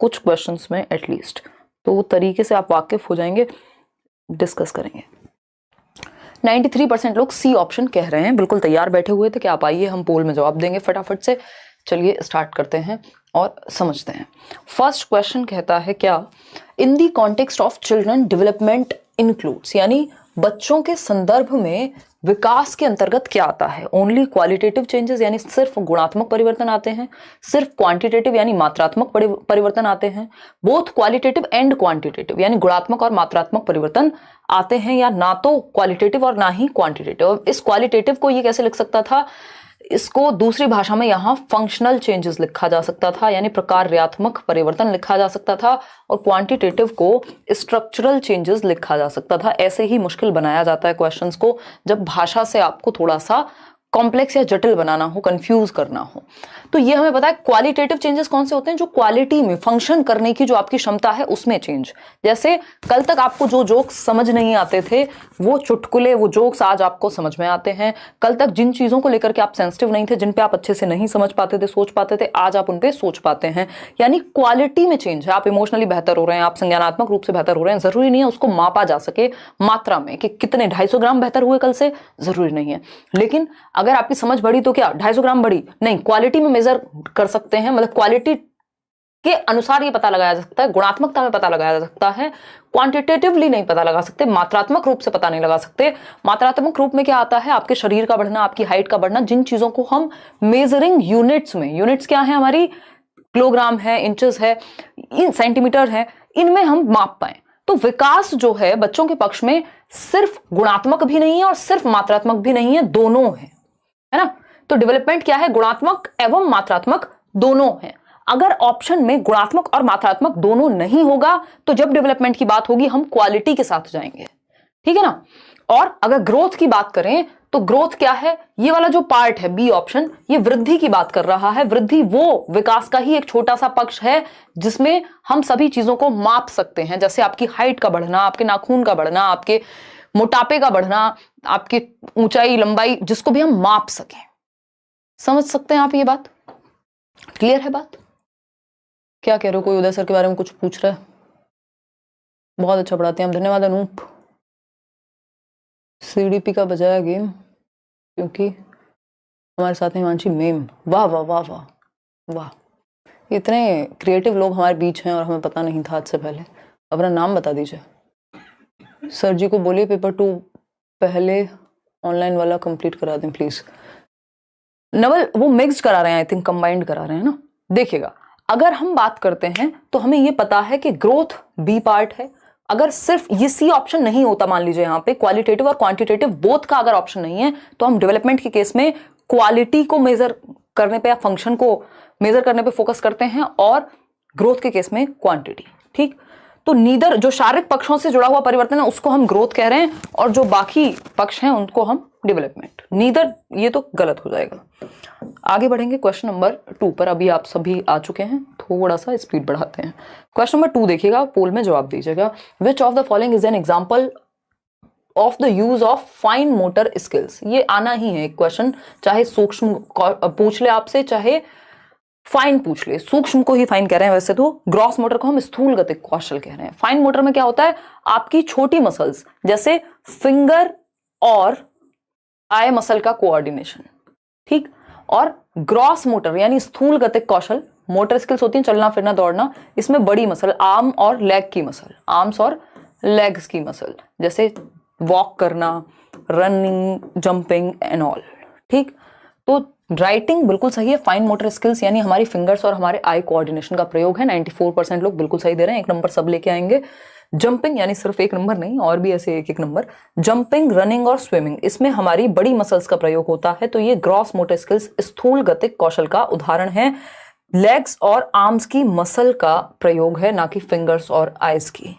कुछ क्वेश्चंस में एटलीस्ट, तो वो तरीके से आप वाकिफ हो जाएंगे, डिस्कस करेंगे। 93% लोग सी ऑप्शन कह रहे हैं, बिल्कुल तैयार बैठे हुए थे कि आप आइए हम पोल में जवाब देंगे फटाफट से। चलिए स्टार्ट करते हैं और समझते हैं। फर्स्ट क्वेश्चन कहता है क्या, in the context of children development includes, यानी बच्चों के संदर्भ में विकास के अंतर्गत क्या आता है? ओनली क्वालिटेटिव चेंजेस यानी सिर्फ गुणात्मक परिवर्तन आते हैं, सिर्फ क्वांटिटेटिव यानी मात्रात्मक परिवर्तन आते हैं, बोथ क्वालिटेटिव एंड क्वांटिटेटिव यानी गुणात्मक और मात्रात्मक परिवर्तन आते हैं, या ना तो क्वालिटेटिव और ना ही क्वांटिटेटिव। इस क्वालिटेटिव को ये कैसे लिख सकता था, इसको दूसरी भाषा में यहाँ फंक्शनल चेंजेस लिखा जा सकता था, यानी प्रकार्यात्मक परिवर्तन लिखा जा सकता था, और क्वांटिटेटिव को स्ट्रक्चरल चेंजेस लिखा जा सकता था। ऐसे ही मुश्किल बनाया जाता है क्वेश्चंस को जब भाषा से आपको थोड़ा सा कॉम्प्लेक्स या जटिल बनाना हो, कंफ्यूज करना हो। तो ये हमें पता है क्वालिटेटिव चेंजेस कौन से होते हैं, जो क्वालिटी में फंक्शन करने की जो आपकी क्षमता है उसमें चेंज। जैसे कल तक आपको जो जोक्स समझ नहीं आते थे, वो चुटकुले, वो जोक्स आज आपको समझ में आते हैं। कल तक जिन चीजों को लेकर के आप सेंसिटिव नहीं थे, जिन पे आप अच्छे से नहीं समझ पाते थे, सोच पाते थे, आज आप उन पे सोच पाते हैं। यानी क्वालिटी में चेंज है। आप इमोशनली बेहतर हो रहे हैं, आप संज्ञानात्मक रूप से बेहतर हो रहे हैं। जरूरी नहीं है उसको मापा जा सके मात्रा में कि कितने 250 ग्राम बेहतर हुए कल से, जरूरी नहीं है। लेकिन अगर आपकी समझ बढ़ी तो क्या 250 ग्राम बढ़ी? नहीं, क्वालिटी में मेजर कर सकते हैं, मतलब क्वालिटी के अनुसार ये पता लगाया जा सकता है, गुणात्मकता में पता लगाया जा सकता है, क्वांटिटेटिवली नहीं पता लगा सकते, मात्रात्मक रूप से पता नहीं लगा सकते। मात्रात्मक रूप में क्या आता है, आपके शरीर का बढ़ना, आपकी हाइट का बढ़ना, जिन चीजों को हम मेजरिंग यूनिट्स में, यूनिट्स क्या है हमारी, किलोग्राम है, इंचेस है, सेंटीमीटर है, इनमें हम माप पाए। तो विकास जो है बच्चों के पक्ष में सिर्फ गुणात्मक भी नहीं है और सिर्फ मात्रात्मक भी नहीं है, दोनों है ना। तो डेवलपमेंट क्या है, गुणात्मक एवं मात्रात्मक दोनों है। अगर ऑप्शन में गुणात्मक और मात्रात्मक दोनों नहीं होगा तो जब डेवलपमेंट की बात होगी हम क्वालिटी के साथ जाएंगे, ठीक है ना। और अगर ग्रोथ की बात करें तो ग्रोथ क्या है, ये वाला जो पार्ट है बी ऑप्शन, ये वृद्धि की बात कर रहा है। वृद्धि वो विकास का ही एक छोटा सा पक्ष है जिसमें हम सभी चीजों को माप सकते हैं, जैसे आपकी हाइट का बढ़ना, आपके नाखून का बढ़ना, आपके मोटापे का बढ़ना, आपकी ऊंचाई लंबाई, जिसको भी हम माप सकें। समझ सकते हैं आप ये बात? क्लियर है बात? क्या कह रहे हो? कोई उदय सर के बारे में कुछ पूछ रहा है? बहुत अच्छा पढ़ाते हैं हम, धन्यवाद अनूप। सीडीपी का बजाया गेम क्योंकि हमारे साथ में हिमांशी मेम, वाह वाह वाह वाह वाह, इतने क्रिएटिव लोग हमारे बीच हैं और हमें पता नहीं था आज से पहले। अपना नाम बता दीजिए। सर जी को बोलिए पेपर 2 पहले ऑनलाइन वाला कंप्लीट करा दें प्लीज। नवल वो मिक्स्ड करा रहे हैं, आई थिंक कंबाइंड करा रहे हैं ना। देखिएगा, अगर हम बात करते हैं तो हमें ये पता है कि ग्रोथ बी पार्ट है। अगर सिर्फ ये सी ऑप्शन नहीं होता, मान लीजिए यहाँ पे क्वालिटेटिव और क्वांटिटेटिव बोथ का अगर ऑप्शन नहीं है, तो हम डेवलपमेंट के केस में क्वालिटी को मेजर करने पे या फंक्शन को मेजर करने पे फोकस करते हैं, और ग्रोथ के केस में क्वांटिटी, ठीक। तो नीदर जो शारीरिक पक्षों से जुड़ा हुआ परिवर्तन है उसको हम ग्रोथ कह रहे हैं, और जो बाकी पक्ष हैं उनको हम डेवलपमेंट। नीदर, ये तो गलत हो जाएगा। आगे बढ़ेंगे क्वेश्चन नंबर 2 पर। अभी आप सभी आ चुके हैं, थोड़ा सा स्पीड बढ़ाते हैं। क्वेश्चन नंबर 2 देखिएगा, पोल में जवाब दीजिएगा। विच of the following is an example of the use of fine motor skills. ये आना ही है एक क्वेश्चन, चाहे सूक्ष्म पूछ ले आपसे, चाहे फाइन पूछ ले। सूक्ष्म को ही फाइन कह रहे हैं वैसे तो, ग्रॉस मोटर को हम स्थूल गतिक कौशल कह रहे हैं। फाइन मोटर में क्या होता है, आपकी छोटी मसल्स जैसे फिंगर और आई मसल का कोऑर्डिनेशन, ठीक। और ग्रॉस मोटर यानी स्थूल गतिक कौशल, मोटर स्किल्स होती हैं चलना फिरना दौड़ना, इसमें बड़ी मसल आर्म और लेग की मसल, आर्म्स और लेग्स की मसल, जैसे वॉक करना, रनिंग, जंपिंग एंड ऑल, ठीक। तो राइटिंग बिल्कुल सही है। फाइन मोटर स्किल्स यानी हमारी फिंगर्स और हमारे आई कोऑर्डिनेशन का प्रयोग है। 94% लोग बिल्कुल सही दे रहे हैं, 1 नंबर सब लेके आएंगे। जंपिंग यानी सिर्फ 1 नंबर नहीं, और भी ऐसे 1-1 नंबर। जंपिंग, रनिंग और स्विमिंग, इसमें हमारी बड़ी मसल्स का प्रयोग होता है। तो ये ग्रॉस मोटर स्किल्स स्थूल गतिक कौशल का उदाहरण है। लेग्स और आर्म्स की मसल का प्रयोग है, ना कि फिंगर्स और आईज की,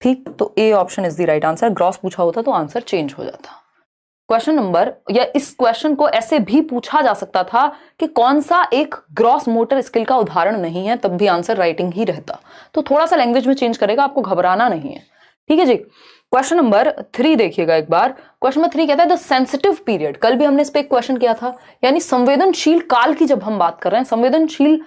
ठीक। तो A option is the right answer. Gross पूछा होता तो आंसर चेंज हो जाता। क्वेश्चन नंबर, या इस क्वेश्चन को ऐसे भी पूछा जा सकता था कि कौन सा एक ग्रॉस मोटर स्किल का उदाहरण नहीं है, तब भी आंसर राइटिंग ही रहता। तो थोड़ा सा लैंग्वेज में चेंज करेगा, आपको घबराना नहीं है, ठीक है जी। क्वेश्चन नंबर 3 देखिएगा एक बार। क्वेश्चन नंबर 3 कहता है द सेंसिटिव पीरियड। कल भी हमने इस पे एक क्वेश्चन किया था, यानी संवेदनशील काल की जब हम बात कर रहे हैं, संवेदनशील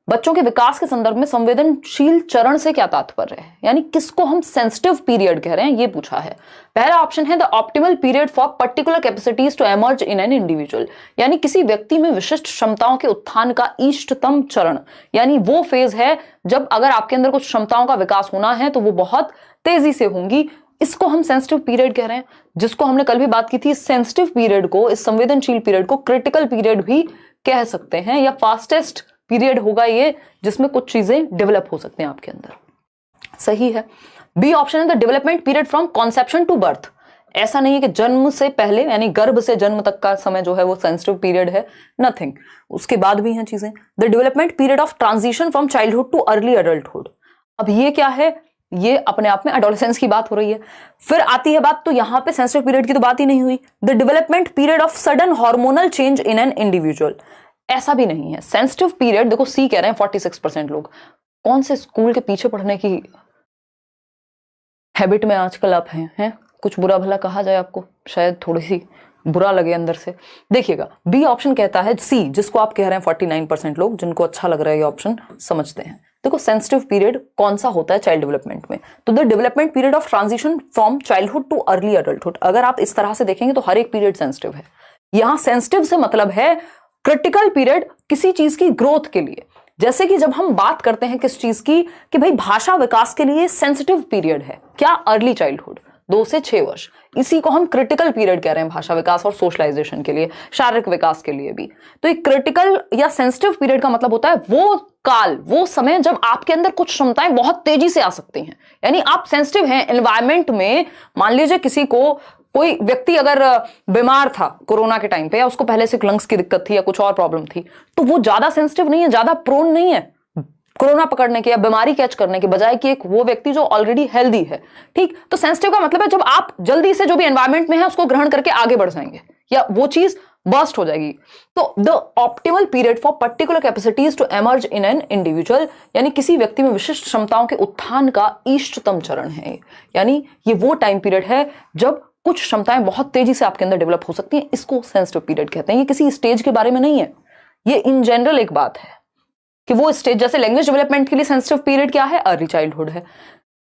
बच्चों के विकास के संदर्भ में संवेदनशील चरण से क्या तात्पर्य है, यानी किसको हम सेंसिटिव पीरियड कह रहे हैं, ये पूछा है। पहला ऑप्शन है the optimal period for particular capacities to emerge in an individual, यानी किसी व्यक्ति में विशिष्ट क्षमताओं के उत्थान का इष्टतम चरण, यानी वो फेज है जब अगर आपके अंदर कुछ क्षमताओं का विकास होना है तो वो बहुत तेजी से होंगी, इसको हम सेंसिटिव पीरियड कह रहे हैं। जिसको हमने कल भी बात की थी, सेंसिटिव पीरियड को, इस संवेदनशील पीरियड को क्रिटिकल पीरियड भी कह सकते हैं, या फास्टेस्ट पीरियड होगा ये जिसमें कुछ चीजें डेवलप हो सकते हैं आपके अंदर। सही है। बी ऑप्शन है the development period from conception to birth. ऐसा नहीं है कि जन्म से पहले यानी गर्भ से जन्म तक का समय जो है वो सेंसिटिव पीरियड है, नथिंग, उसके बाद भी हैं चीजें। The development period of transition from childhood too early adulthood. अब ये क्या है, ये अपने आप में एडोलेसेंस की बात हो रही है। फिर आती है बात, तो यहां पे सेंसिटिव पीरियड की तो बात ही नहीं हुई। The development period of sudden hormonal change in an individual, ऐसा भी नहीं है। सेंसिटिव पीरियड, देखो सी कह रहे हैं 46% लोग। कौन से स्कूल के पीछे पढ़ने की हैबिट में आजकल आप हैं? कुछ बुरा भला कहा जाए आपको, शायद थोड़ी सी बुरा लगे अंदर से। देखिएगा, बी ऑप्शन कहता है, सी जिसको आप कह रहे हैं 49% लोग जिनको अच्छा लग रहा है ये ऑप्शन समझते हैं। देखो सेंसिटिव पीरियड कौन सा होता है चाइल्ड डेवलपमेंट में, तो the development period of transition from childhood too early adulthood. अगर आप इस तरह से देखेंगे तो हर एक पीरियड सेंसिटिव है। यहां सेंसिटिव से मतलब है क्रिटिकल पीरियड किसी चीज की ग्रोथ के लिए। जैसे कि जब हम बात करते हैं किस चीज की, कि भाई भाषा विकास के लिए सेंसिटिव पीरियड है क्या, अर्ली चाइल्डहुड 2 से 6 वर्ष, इसी को हम क्रिटिकल पीरियड कह रहे हैं भाषा विकास और सोशलाइजेशन के लिए, शारीरिक विकास के लिए भी। तो ये क्रिटिकल या सेंसिटिव पीरियड का मतलब होता है वो काल, वो समय जब आपके अंदर कुछ क्षमताएं बहुत तेजी से आ सकती हैं। यानी आप सेंसिटिव हैं एनवायरमेंट में। मान लीजिए किसी को, कोई व्यक्ति अगर बीमार था कोरोना के टाइम पे, या उसको पहले से लंग्स की दिक्कत थी या कुछ और प्रॉब्लम थी, तो वो ज्यादा सेंसिटिव नहीं है, ज्यादा प्रोन नहीं है कोरोना पकड़ने के या बीमारी कैच करने के बजाय कि एक वो व्यक्ति जो ऑलरेडी हेल्दी है। ठीक, तो सेंसिटिव का मतलब है जब आप जल्दी से जो भी एनवायरमेंट में है उसको ग्रहण करके आगे बढ़ जाएंगे या वो चीज बर्स्ट हो जाएगी। तो the optimal period for particular capacities to emerge in an individual, यानी किसी व्यक्ति में विशिष्ट क्षमताओं के उत्थान का इष्टतम चरण है। यानी ये वो टाइम पीरियड है जब कुछ क्षमताएं बहुत तेजी से आपके अंदर डेवलप हो सकती हैं, इसको सेंसिटिव पीरियड कहते हैं। ये किसी स्टेज के बारे में नहीं है, ये इन जनरल एक बात है कि वो स्टेज, जैसे लैंग्वेज डेवलपमेंट के लिए सेंसिटिव पीरियड क्या है, अर्ली चाइल्डहुड है।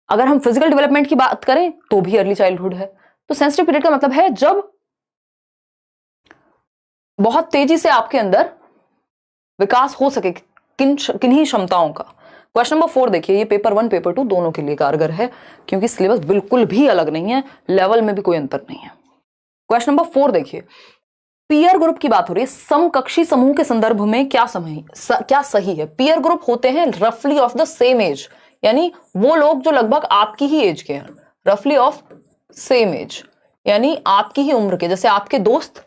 अगर हम फिजिकल डेवलपमेंट की बात करें तो भी अर्ली चाइल्डहुड है। तो सेंसिटिव पीरियड का मतलब है जब बहुत तेजी से आपके अंदर विकास हो सके किन्हीं क्षमताओं का। क्वेश्चन नंबर 4 देखिए, ये पेपर 1 पेपर 2 दोनों के लिए कारगर है क्योंकि सिलेबस बिल्कुल भी अलग नहीं है, लेवल में भी कोई अंतर नहीं है। क्वेश्चन नंबर 4 देखिए, पीयर ग्रुप की बात हो रही है। समकक्षी समूह के संदर्भ में क्या सही है? पीयर ग्रुप होते हैं रफली ऑफ द सेम एज, यानी वो लोग जो लगभग आपकी ही एज के हैं, रफली ऑफ सेम एज, यानी आपकी ही उम्र के। जैसे आपके दोस्त,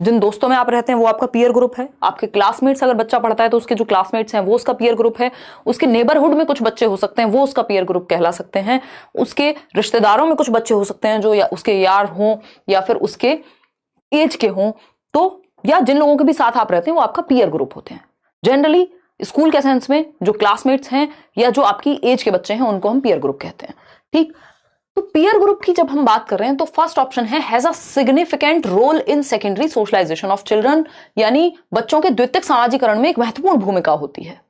जिन दोस्तों में आप रहते हैं वो आपका पीयर ग्रुप है। आपके क्लासमेट्स, अगर बच्चा पढ़ता है तो उसके जो क्लासमेट्स हैं वो उसका पीयर ग्रुप है। उसके नेबरहुड में कुछ बच्चे हो सकते हैं, वो उसका पीयर ग्रुप कहला सकते हैं। उसके रिश्तेदारों में कुछ बच्चे हो सकते हैं जो या उसके यार हों या फिर उसके एज के हों, तो या जिन लोगों के भी साथ आप रहते हैं वो आपका पीयर ग्रुप होते हैं। जनरली स्कूल के सेंस में जो क्लासमेट्स हैं या जो आपकी एज के बच्चे हैं उनको हम पीयर ग्रुप कहते हैं। ठीक, तो पीयर ग्रुप की जब हम बात कर रहे हैं तो फर्स्ट ऑप्शन है has a significant role in secondary socialisation of children, यानी बच्चों के द्वितीयक सामाजिकरण में एक महत्वपूर्ण भूमिका होती है।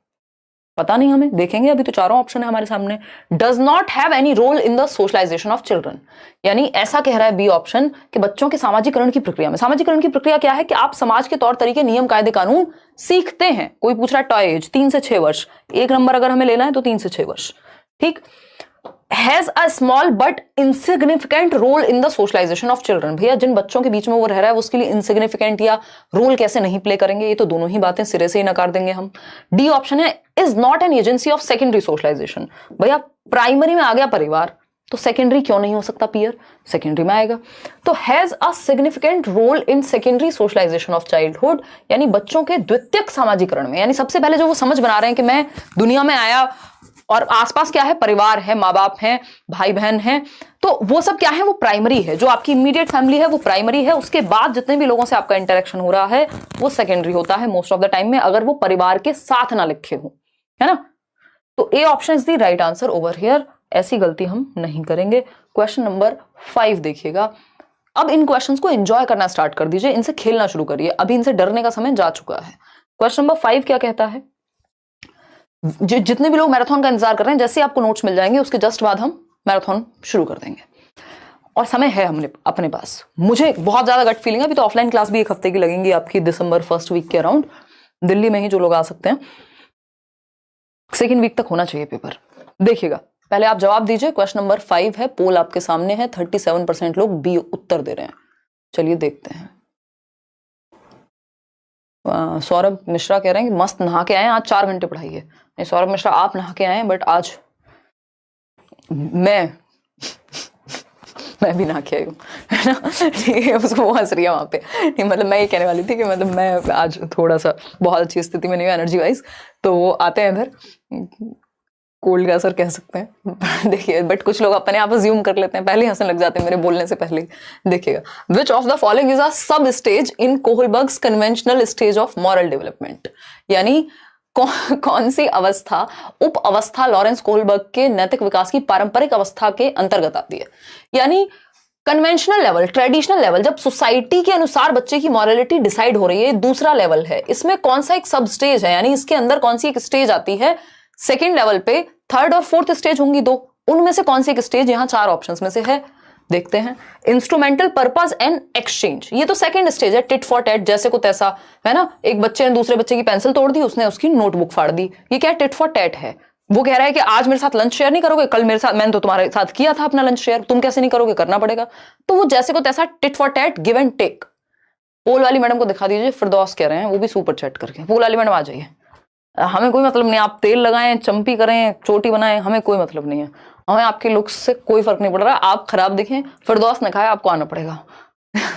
पता नहीं, हमें देखेंगे, अभी तो चारों ऑप्शन है हमारे सामने। Does not have any role in the socialisation of children, यानी ऐसा कह रहा है बी ऑप्शन कि बच्चों के सामाजिकरण की प्रक्रिया में, सामाजिकरण की प्रक्रिया क्या है कि आप समाज के तौर तरीके, नियम, कायदे, कानून सीखते हैं। कोई पूछ रहा है टॉय एज 3 से 6 वर्ष, एक नंबर अगर हमें लेना है तो 3 से 6 वर्ष। ठीक, has a small but insignificant role in the socialisation of children. भैया जिन बच्चों के बीच में वो रह रहा है उसके लिए इनसिग्निफिकेंट या रोल कैसे नहीं प्ले करेंगे, ये तो दोनों ही बातें सिरे से ही नकार देंगे हम। डी ऑप्शन है is not an agency of secondary socialisation. भैया प्राइमरी में आ गया परिवार, तो सेकेंडरी क्यों नहीं हो सकता? पीयर सेकेंडरी में आएगा। तो has a significant role in secondary socialisation of childhood, यानी बच्चों के द्वितीयक सामाजिकरण में, यानी सबसे पहले जो वो समझ बना रहे हैं कि मैं दुनिया में आया और आसपास क्या है, परिवार है, माँ बाप हैं, भाई बहन हैं, तो वो सब क्या है, वो प्राइमरी है। जो आपकी इमीडिएट फैमिली है वो प्राइमरी है, उसके बाद जितने भी लोगों से आपका इंटरेक्शन हो रहा है वो सेकेंडरी होता है मोस्ट ऑफ द टाइम में, अगर वो परिवार के साथ ना लिखे हो, है ना। तो A option is the right answer over here, ऐसी गलती हम नहीं करेंगे। क्वेश्चन नंबर 5 देखिएगा। अब इन क्वेश्चंस को एंजॉय करना स्टार्ट कर दीजिए, इनसे खेलना शुरू करिए, अभी इनसे डरने का समय जा चुका है। क्वेश्चन नंबर 5 क्या कहता है? जितने भी लोग मैराथन का इंतजार कर रहे हैं, जैसे आपको नोट्स मिल जाएंगे उसके जस्ट बाद हम मैराथन शुरू कर देंगे, और समय है हमने अपने पास। मुझे बहुत ज्यादा गट फीलिंग है, अभी तो ऑफलाइन क्लास भी 1 हफ्ते की लगेंगी आपकी, दिसंबर फर्स्ट वीक के अराउंड, दिल्ली में ही जो लोग आ सकते हैं, सेकेंड वीक तक होना चाहिए पेपर। देखिएगा, पहले आप जवाब दीजिए। क्वेश्चन नंबर 5 है, पोल आपके सामने है, 37% लोग बी उत्तर दे रहे हैं। चलिए देखते हैं। सौरभ मिश्रा कह रहे हैं कि मस्त नहा के आए, आज 4 घंटे पढ़ाई है। नहीं सौरभ मिश्रा, आप नहा के आए, बट आज मैं भी नहा के आई हूँ, है ना, ठीक है। उसको वो हंस रही है वहां पे, नहीं मतलब मैं ये कहने वाली थी कि मतलब मैं आज थोड़ा सा बहुत अच्छी स्थिति में नहीं हूँ एनर्जी वाइज, तो वो आते हैं इधर, कोल्ड का असर कह सकते हैं। देखिए, बट कुछ लोग अपने आप अज्यूम कर लेते हैं, पहले ही हंसने लग जाते हैं मेरे बोलने से पहले ही। देखिएगा, which of the following is a sub stage in Kohlberg's conventional stage of moral development, यानी कौन सी अवस्था उप अवस्था लॉरेंस कोहलबर्ग के नैतिक विकास की पारंपरिक अवस्था के अंतर्गत आती है। यानी कन्वेंशनल लेवल, ट्रेडिशनल लेवल, जब सोसाइटी के अनुसार बच्चे की मॉरलिटी डिसाइड हो रही है, दूसरा लेवल है। इसमें कौन सा एक सब स्टेज है, यानी इसके अंदर कौन सी एक स्टेज आती है सेकेंड लेवल पे, थर्ड और फोर्थ स्टेज होंगी 2, उनमें से कौन सी एक स्टेज यहां 4 ऑप्शंस में से है, देखते हैं। इंस्ट्रूमेंटल पर्पस एंड एक्सचेंज, ये तो सेकंड स्टेज है, टिट फॉर टैट, जैसे को तैसा, है ना। एक बच्चे ने दूसरे बच्चे की पेंसिल तोड़ दी, उसने उसकी नोटबुक फाड़ दी, ये क्या टिट फॉर टैट है। वो कह रहा है कि आज मेरे साथ लंच शेयर नहीं करोगे, कल मेरे साथ, मैंने तो तुम्हारे साथ किया था अपना लंच शेयर, तुम कैसे नहीं करोगे, करना पड़ेगा। तो वो जैसे को तैसा, tit for tat, give and take. Poll वाली मैडम को दिखा दीजिए, फिरदौस कह रहे हैं, वो भी सुपर चैट करके। पोल वाली मैडम आ जाइए, हमें कोई मतलब नहीं, आप तेल लगाएं, चंपी करें, चोटी बनाएं, हमें कोई मतलब नहीं है, हमें आपके लुक्स से कोई फर्क नहीं पड़ रहा। आप खराब दिखें, फिरदौस ने कहा आपको आना पड़ेगा।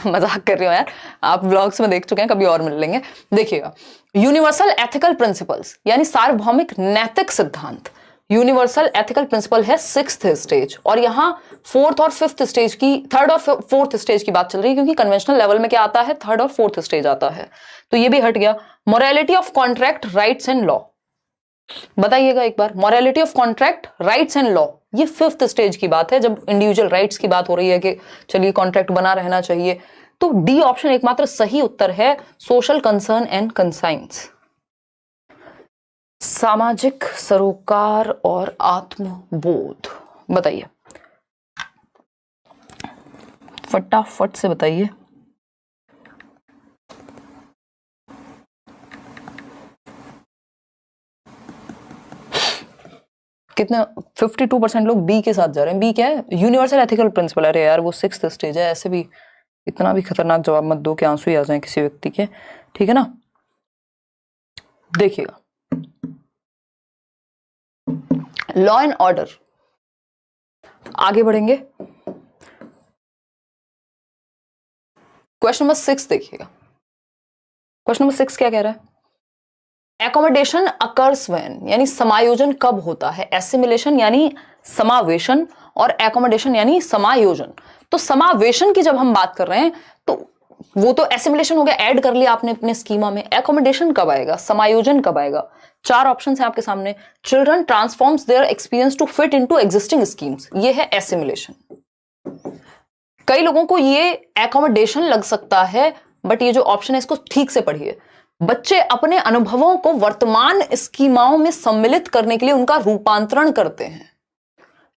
मजाक कर रही हो यार, आप ब्लॉग्स में देख चुके हैं, कभी और मिल लेंगे। देखिएगा, यूनिवर्सल एथिकल प्रिंसिपल्स, यानी सार्वभौमिक नैतिक सिद्धांत, यूनिवर्सल एथिकल प्रिंसिपल है 6th स्टेज, और यहां 4th और 5th स्टेज की, 3rd और 4th स्टेज की बात चल रही है, क्योंकि कन्वेंशनल लेवल में क्या आता है, 3rd और 4th स्टेज आता है, तो ये भी हट गया। Morality of contract, rights and law, बताइएगा एक बार, morality of contract, rights and law, ये 5th स्टेज की बात है, जब इंडिविजुअल राइट्स की बात हो रही है कि चलिए कॉन्ट्रैक्ट बना रहना चाहिए। तो डी ऑप्शन एकमात्र सही उत्तर है, सोशल कंसर्न एंड कंसाइंस, सामाजिक सरोकार और आत्मबोध। बताइए फटाफट से बताइए। कितना, 52% लोग बी के साथ जा रहे हैं। बी क्या है, यूनिवर्सल एथिकल प्रिंसिपल। अरे यार वो 6th स्टेज है, ऐसे भी इतना भी खतरनाक जवाब मत दो कि आंसू ही आ जाएं किसी व्यक्ति के, ठीक है ना। देखिएगा, लॉ एंड ऑर्डर, आगे बढ़ेंगे। क्वेश्चन नंबर 6 देखिएगा, क्वेश्चन नंबर 6 क्या कह रहा है, एकोमोडेशन अकर्स व्हेन, यानी समायोजन कब होता है। एसिमिलेशन यानी समावेशन, और एकोमोडेशन यानी समायोजन। तो समावेशन की जब हम बात कर रहे हैं, तो वो तो एसिमिलेशन हो गया, ऐड कर लिया आपने अपने स्कीमा में। एकोमोडेशन कब आएगा, समायोजन कब आएगा। 4 ऑप्शन है आपके सामने। Children transforms their experience to fit into existing schemes, ये है एसिमिलेशन। कई लोगों को ये एकोमोडेशन लग सकता है, बट ये जो ऑप्शन है इसको ठीक से पढ़िए। बच्चे अपने अनुभवों को वर्तमान स्कीमाओं में सम्मिलित करने के लिए उनका रूपांतरण करते हैं,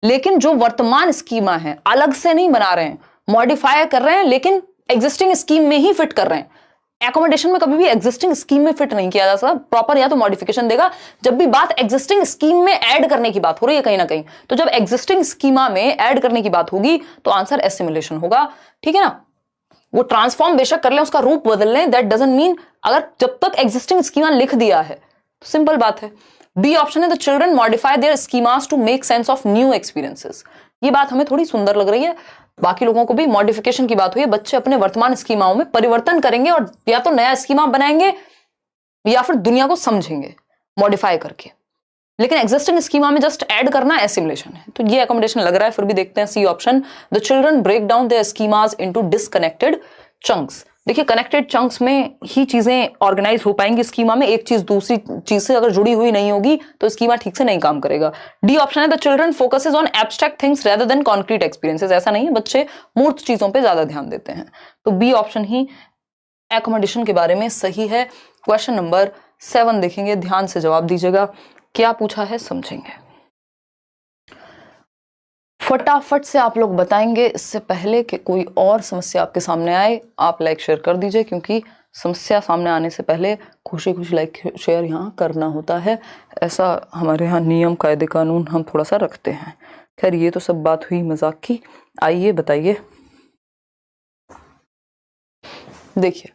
लेकिन जो वर्तमान स्कीमा है अलग से नहीं बना रहे हैं, मॉडिफाई कर रहे हैं, लेकिन एग्जिस्टिंग स्कीम में ही फिट कर रहे हैं। एकोमोडेशन में कभी भी एग्जिस्टिंग स्कीम में फिट नहीं किया जा सकता, प्रॉपर या तो मॉडिफिकेशन देगा। जब भी बात एग्जिस्टिंग स्कीम में ऐड करने की बात हो रही है कहीं ना कहीं, तो जब एग्जिस्टिंग स्कीमा में ऐड करने की बात होगी तो आंसर एसिमिलेशन होगा, ठीक है ना। वो ट्रांसफॉर्म बेशक कर लें, उसका रूप बदल लें, दैट डजंट मीन, अगर जब तक एग्जिस्टिंग स्कीमा लिख दिया है तो सिंपल बात है। बी ऑप्शन है, the children modify their schemas to make sense of new experiences. ये बात हमें थोड़ी सुंदर लग रही है, बाकी लोगों को भी मॉडिफिकेशन की बात हुई है। बच्चे अपने वर्तमान स्कीमाओं में परिवर्तन करेंगे और या तो नया स्कीमा बनाएंगे या फिर दुनिया को समझेंगे मॉडिफाई करके, लेकिन एग्जिस्टिंग स्कीमा में जस्ट ऐड करना एसिमिलेशन है। तो ये एकोमोडेशन लग रहा है, फिर भी देखते हैं C option, the children break down their schemas into disconnected chunks. देखिए, कनेक्टेड चंक्स में ही चीजें ऑर्गेनाइज हो पाएंगी स्कीमा में, एक चीज दूसरी चीज से अगर जुड़ी हुई नहीं होगी तो स्कीमा ठीक से नहीं काम करेगा। डी ऑप्शन है, the children focuses on abstract things rather than concrete experiences. ऐसा नहीं है, बच्चे मूर्त चीजों पे ज्यादा ध्यान देते हैं। तो बी ऑप्शन ही एकोमोडेशन के बारे में सही है। क्वेश्चन नंबर 7 देखेंगे, ध्यान से जवाब दीजिएगा। क्या पूछा है समझेंगे, फटाफट से आप लोग बताएंगे। इससे पहले कि कोई और समस्या आपके सामने आए, आप लाइक शेयर कर दीजिए, क्योंकि समस्या सामने आने से पहले खुशी खुशी लाइक शेयर यहाँ करना होता है। ऐसा हमारे यहाँ नियम कायदे कानून हम थोड़ा सा रखते हैं। खैर ये तो सब बात हुई मजाक की। आइए बताइए, देखिए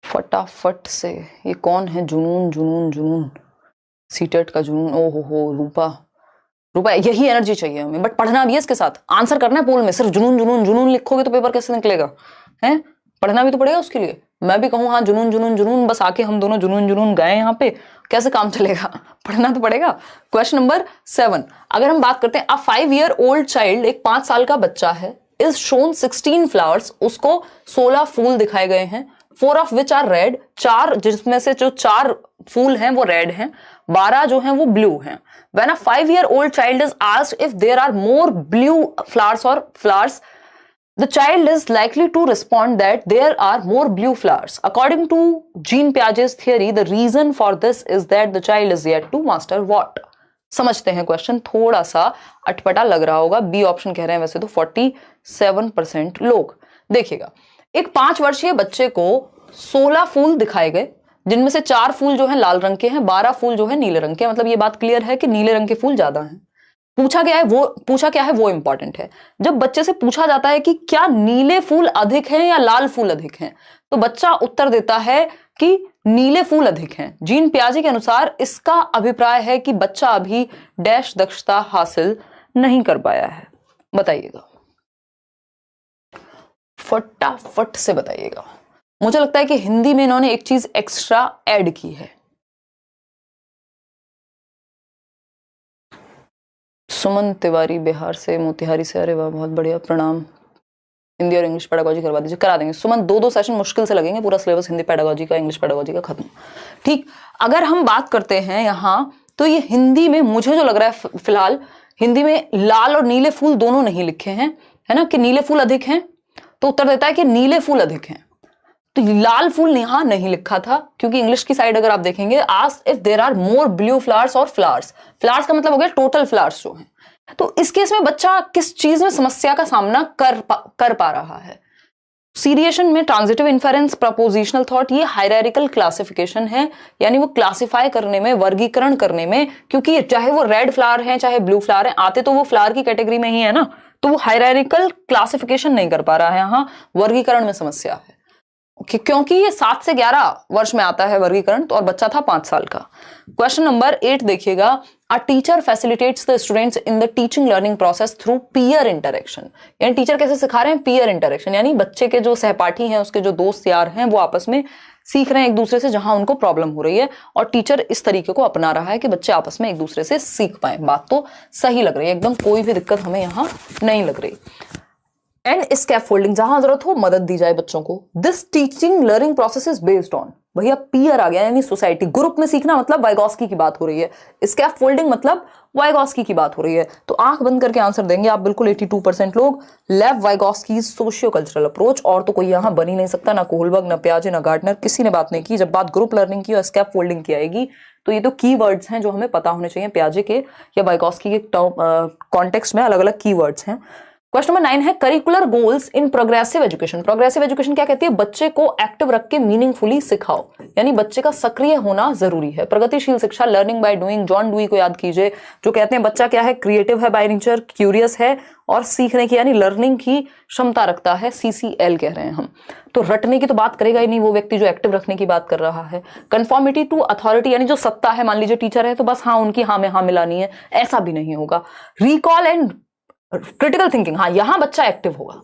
फटाफट से, ये कौन है? जुनून जुनून जुनून, सीटेट का जुनून। ओ हो रूपा, रूपा यही एनर्जी चाहिए हमें, बट पढ़ना भी है इसके साथ, आंसर करना है पोल में। सिर्फ जुनून जुनून जुनून लिखोगे तो पेपर कैसे निकलेगा? हैं, पढ़ना भी तो पड़ेगा उसके लिए। मैं भी कहूँ हाँ जुनून जुनून जुनून, बस आके हम दोनों जुनून जुनून गाए यहाँ पे, कैसे काम चलेगा? पढ़ना तो पड़ेगा। क्वेश्चन नंबर 7, अगर हम बात करते हैं, अ 5 year old चाइल्ड, एक 5 साल का बच्चा है, इज शोन 16 फ्लावर्स, उसको 16 फूल दिखाए गए हैं, 4 of which are red, 4 जिसमें से जो 4 फूल हैं वो रेड हैं, 12 जो हैं वो ब्लू हैं। When a 5 year old child is asked if there are more blue flowers or flowers, the child is likely to respond that there are more blue flowers. According to Jean Piaget's theory, the reason for this is that the child is yet to master what? समझते हैं question, थोड़ा सा अटपटा लग रहा होगा। B option कह रहे हैं वैसे तो 47% लोग। देखिएगा, एक 5 वर्षीय बच्चे को 16 फूल दिखाए गए, जिनमें से 4 फूल जो हैं लाल रंग के हैं, 12 फूल जो है नीले रंग के। मतलब ये बात क्लियर है कि नीले रंग के फूल ज्यादा हैं। पूछा क्या है वो इंपॉर्टेंट है। जब बच्चे से पूछा जाता है कि क्या नीले फूल अधिक हैं या लाल फूल अधिक हैं, तो बच्चा उत्तर देता है कि नीले फूल अधिक हैं। जीन पियाजे के अनुसार इसका अभिप्राय है कि बच्चा अभी डैश दक्षता हासिल नहीं कर पाया है। बताइएगा, फटाफट से बताइएगा। मुझे लगता है कि हिंदी में इन्होंने एक चीज एक्स्ट्रा ऐड की है। सुमन तिवारी बिहार से, मोतिहारी से, अरे वाह बहुत बढ़िया, प्रणाम। हिंदी और इंग्लिश पेडागोजी करवा दीजिए। करा देंगे सुमन, 2 सेशन मुश्किल से लगेंगे, पूरा सिलेबस हिंदी पेडागोजी का, इंग्लिश पेडागोजी का खत्म। ठीक, अगर हम बात करते हैं यहां, तो ये हिंदी में मुझे जो लग रहा है फिलहाल, हिंदी में लाल और नीले फूल दोनों नहीं लिखे हैं, है ना, कि नीले फूल अधिक हैं, तो उत्तर देता है कि नीले फूल अधिक हैं। तो लाल फूल यहां नहीं लिखा था, क्योंकि इंग्लिश की साइड अगर आप देखेंगे, asked if there are more blue flowers और फ्लावर्स, फ्लावर्स का मतलब हो गया टोटल फ्लावर्स जो हैं। तो इस केस में बच्चा किस चीज में समस्या का सामना कर पा रहा है? सीरिएशन में ट्रांजिटिव इन्फेरेंस, प्रपोजिशनल थॉट, ये हायरार्किकल क्लासिफिकेशन है, यानी वो क्लासिफाई करने में, वर्गीकरण करने में, क्योंकि चाहे वो रेड फ्लावर हैं चाहे ब्लू फ्लावर हैं, आते तो वो फ्लावर की कैटेगरी में ही है ना, तो वो हायरार्किकल क्लासिफिकेशन नहीं कर पा रहा है, यहाँ वर्गीकरण में समस्या है। क्योंकि ये 7 से 11 वर्ष में आता है वर्गीकरण, तो और बच्चा था 5 साल का। क्वेश्चन नंबर 8 देखिएगा, a teacher facilitates the students in the teaching learning process through peer interaction. यानी टीचर कैसे सिखा रहे हैं? पीयर इंटरेक्शन, यानी बच्चे के जो सहपाठी हैं, उसके जो दोस्त यार हैं, वो आपस में सीख रहे हैं एक दूसरे से, जहां उनको प्रॉब्लम हो रही है, और टीचर इस तरीके को अपना रहा है कि बच्चे आपस में एक दूसरे से सीख पाए। बात तो सही लग रही है एकदम, कोई भी दिक्कत हमें यहाँ नहीं लग रही। एंड स्कैफोल्डिंग, जहां जरूरत हो मदद दी जाए बच्चों को। This teaching learning process is based on, भैया पीयर आ गया, यानी सोसाइटी, ग्रुप में सीखना मतलब वाइगॉस्की की बात हो रही है, स्कैफोल्डिंग मतलब वाइगॉस्की की बात हो रही है। तो आंख बंद करके आंसर देंगे आप बिल्कुल 82% लोग, लेव वाइगॉस्की सोशियो कल्चरल अप्रोच। और तो कोई यहाँ बन ही नहीं सकता, ना कोहलबर्ग, ना पियाजे, ना गार्डनर, किसी ने बात नहीं की। जब बात ग्रुप लर्निंग की और स्कैफोल्डिंग की आएगी, तो ये तो कीवर्ड्स हैं जो हमें पता होने चाहिए, पियाजे के या वाइगॉस्की के कॉन्टेक्स्ट में अलग अलग कीवर्ड्स हैं। क्वेश्चन नंबर 9 है, curricular goals in progressive education. Progressive education क्या कहती है? बच्चे को एक्टिव रख के मीनिंगफुली सिखाओ, यानी बच्चे का सक्रिय होना जरूरी है। प्रगतिशील शिक्षा, learning by doing, John dewy को याद कीजिए, जो कहते हैं बच्चा क्या है? क्रिएटिव है बाय नेचर, क्यूरियस है और सीखने की यानी लर्निंग की क्षमता रखता है, CCL कह रहे हैं हम। तो रटने की तो बात करेगा ही नहीं वो व्यक्ति जो एक्टिव रखने की बात कर रहा है। कंफॉर्मिटी टू अथॉरिटी, यानी जो सत्ता है, मान लीजिए टीचर है तो बस हाँ उनकी हाँ में हाँ मिलानी है, ऐसा भी नहीं होगा। रिकॉल एंड क्रिटिकल थिंकिंग, हाँ यहां बच्चा एक्टिव होगा,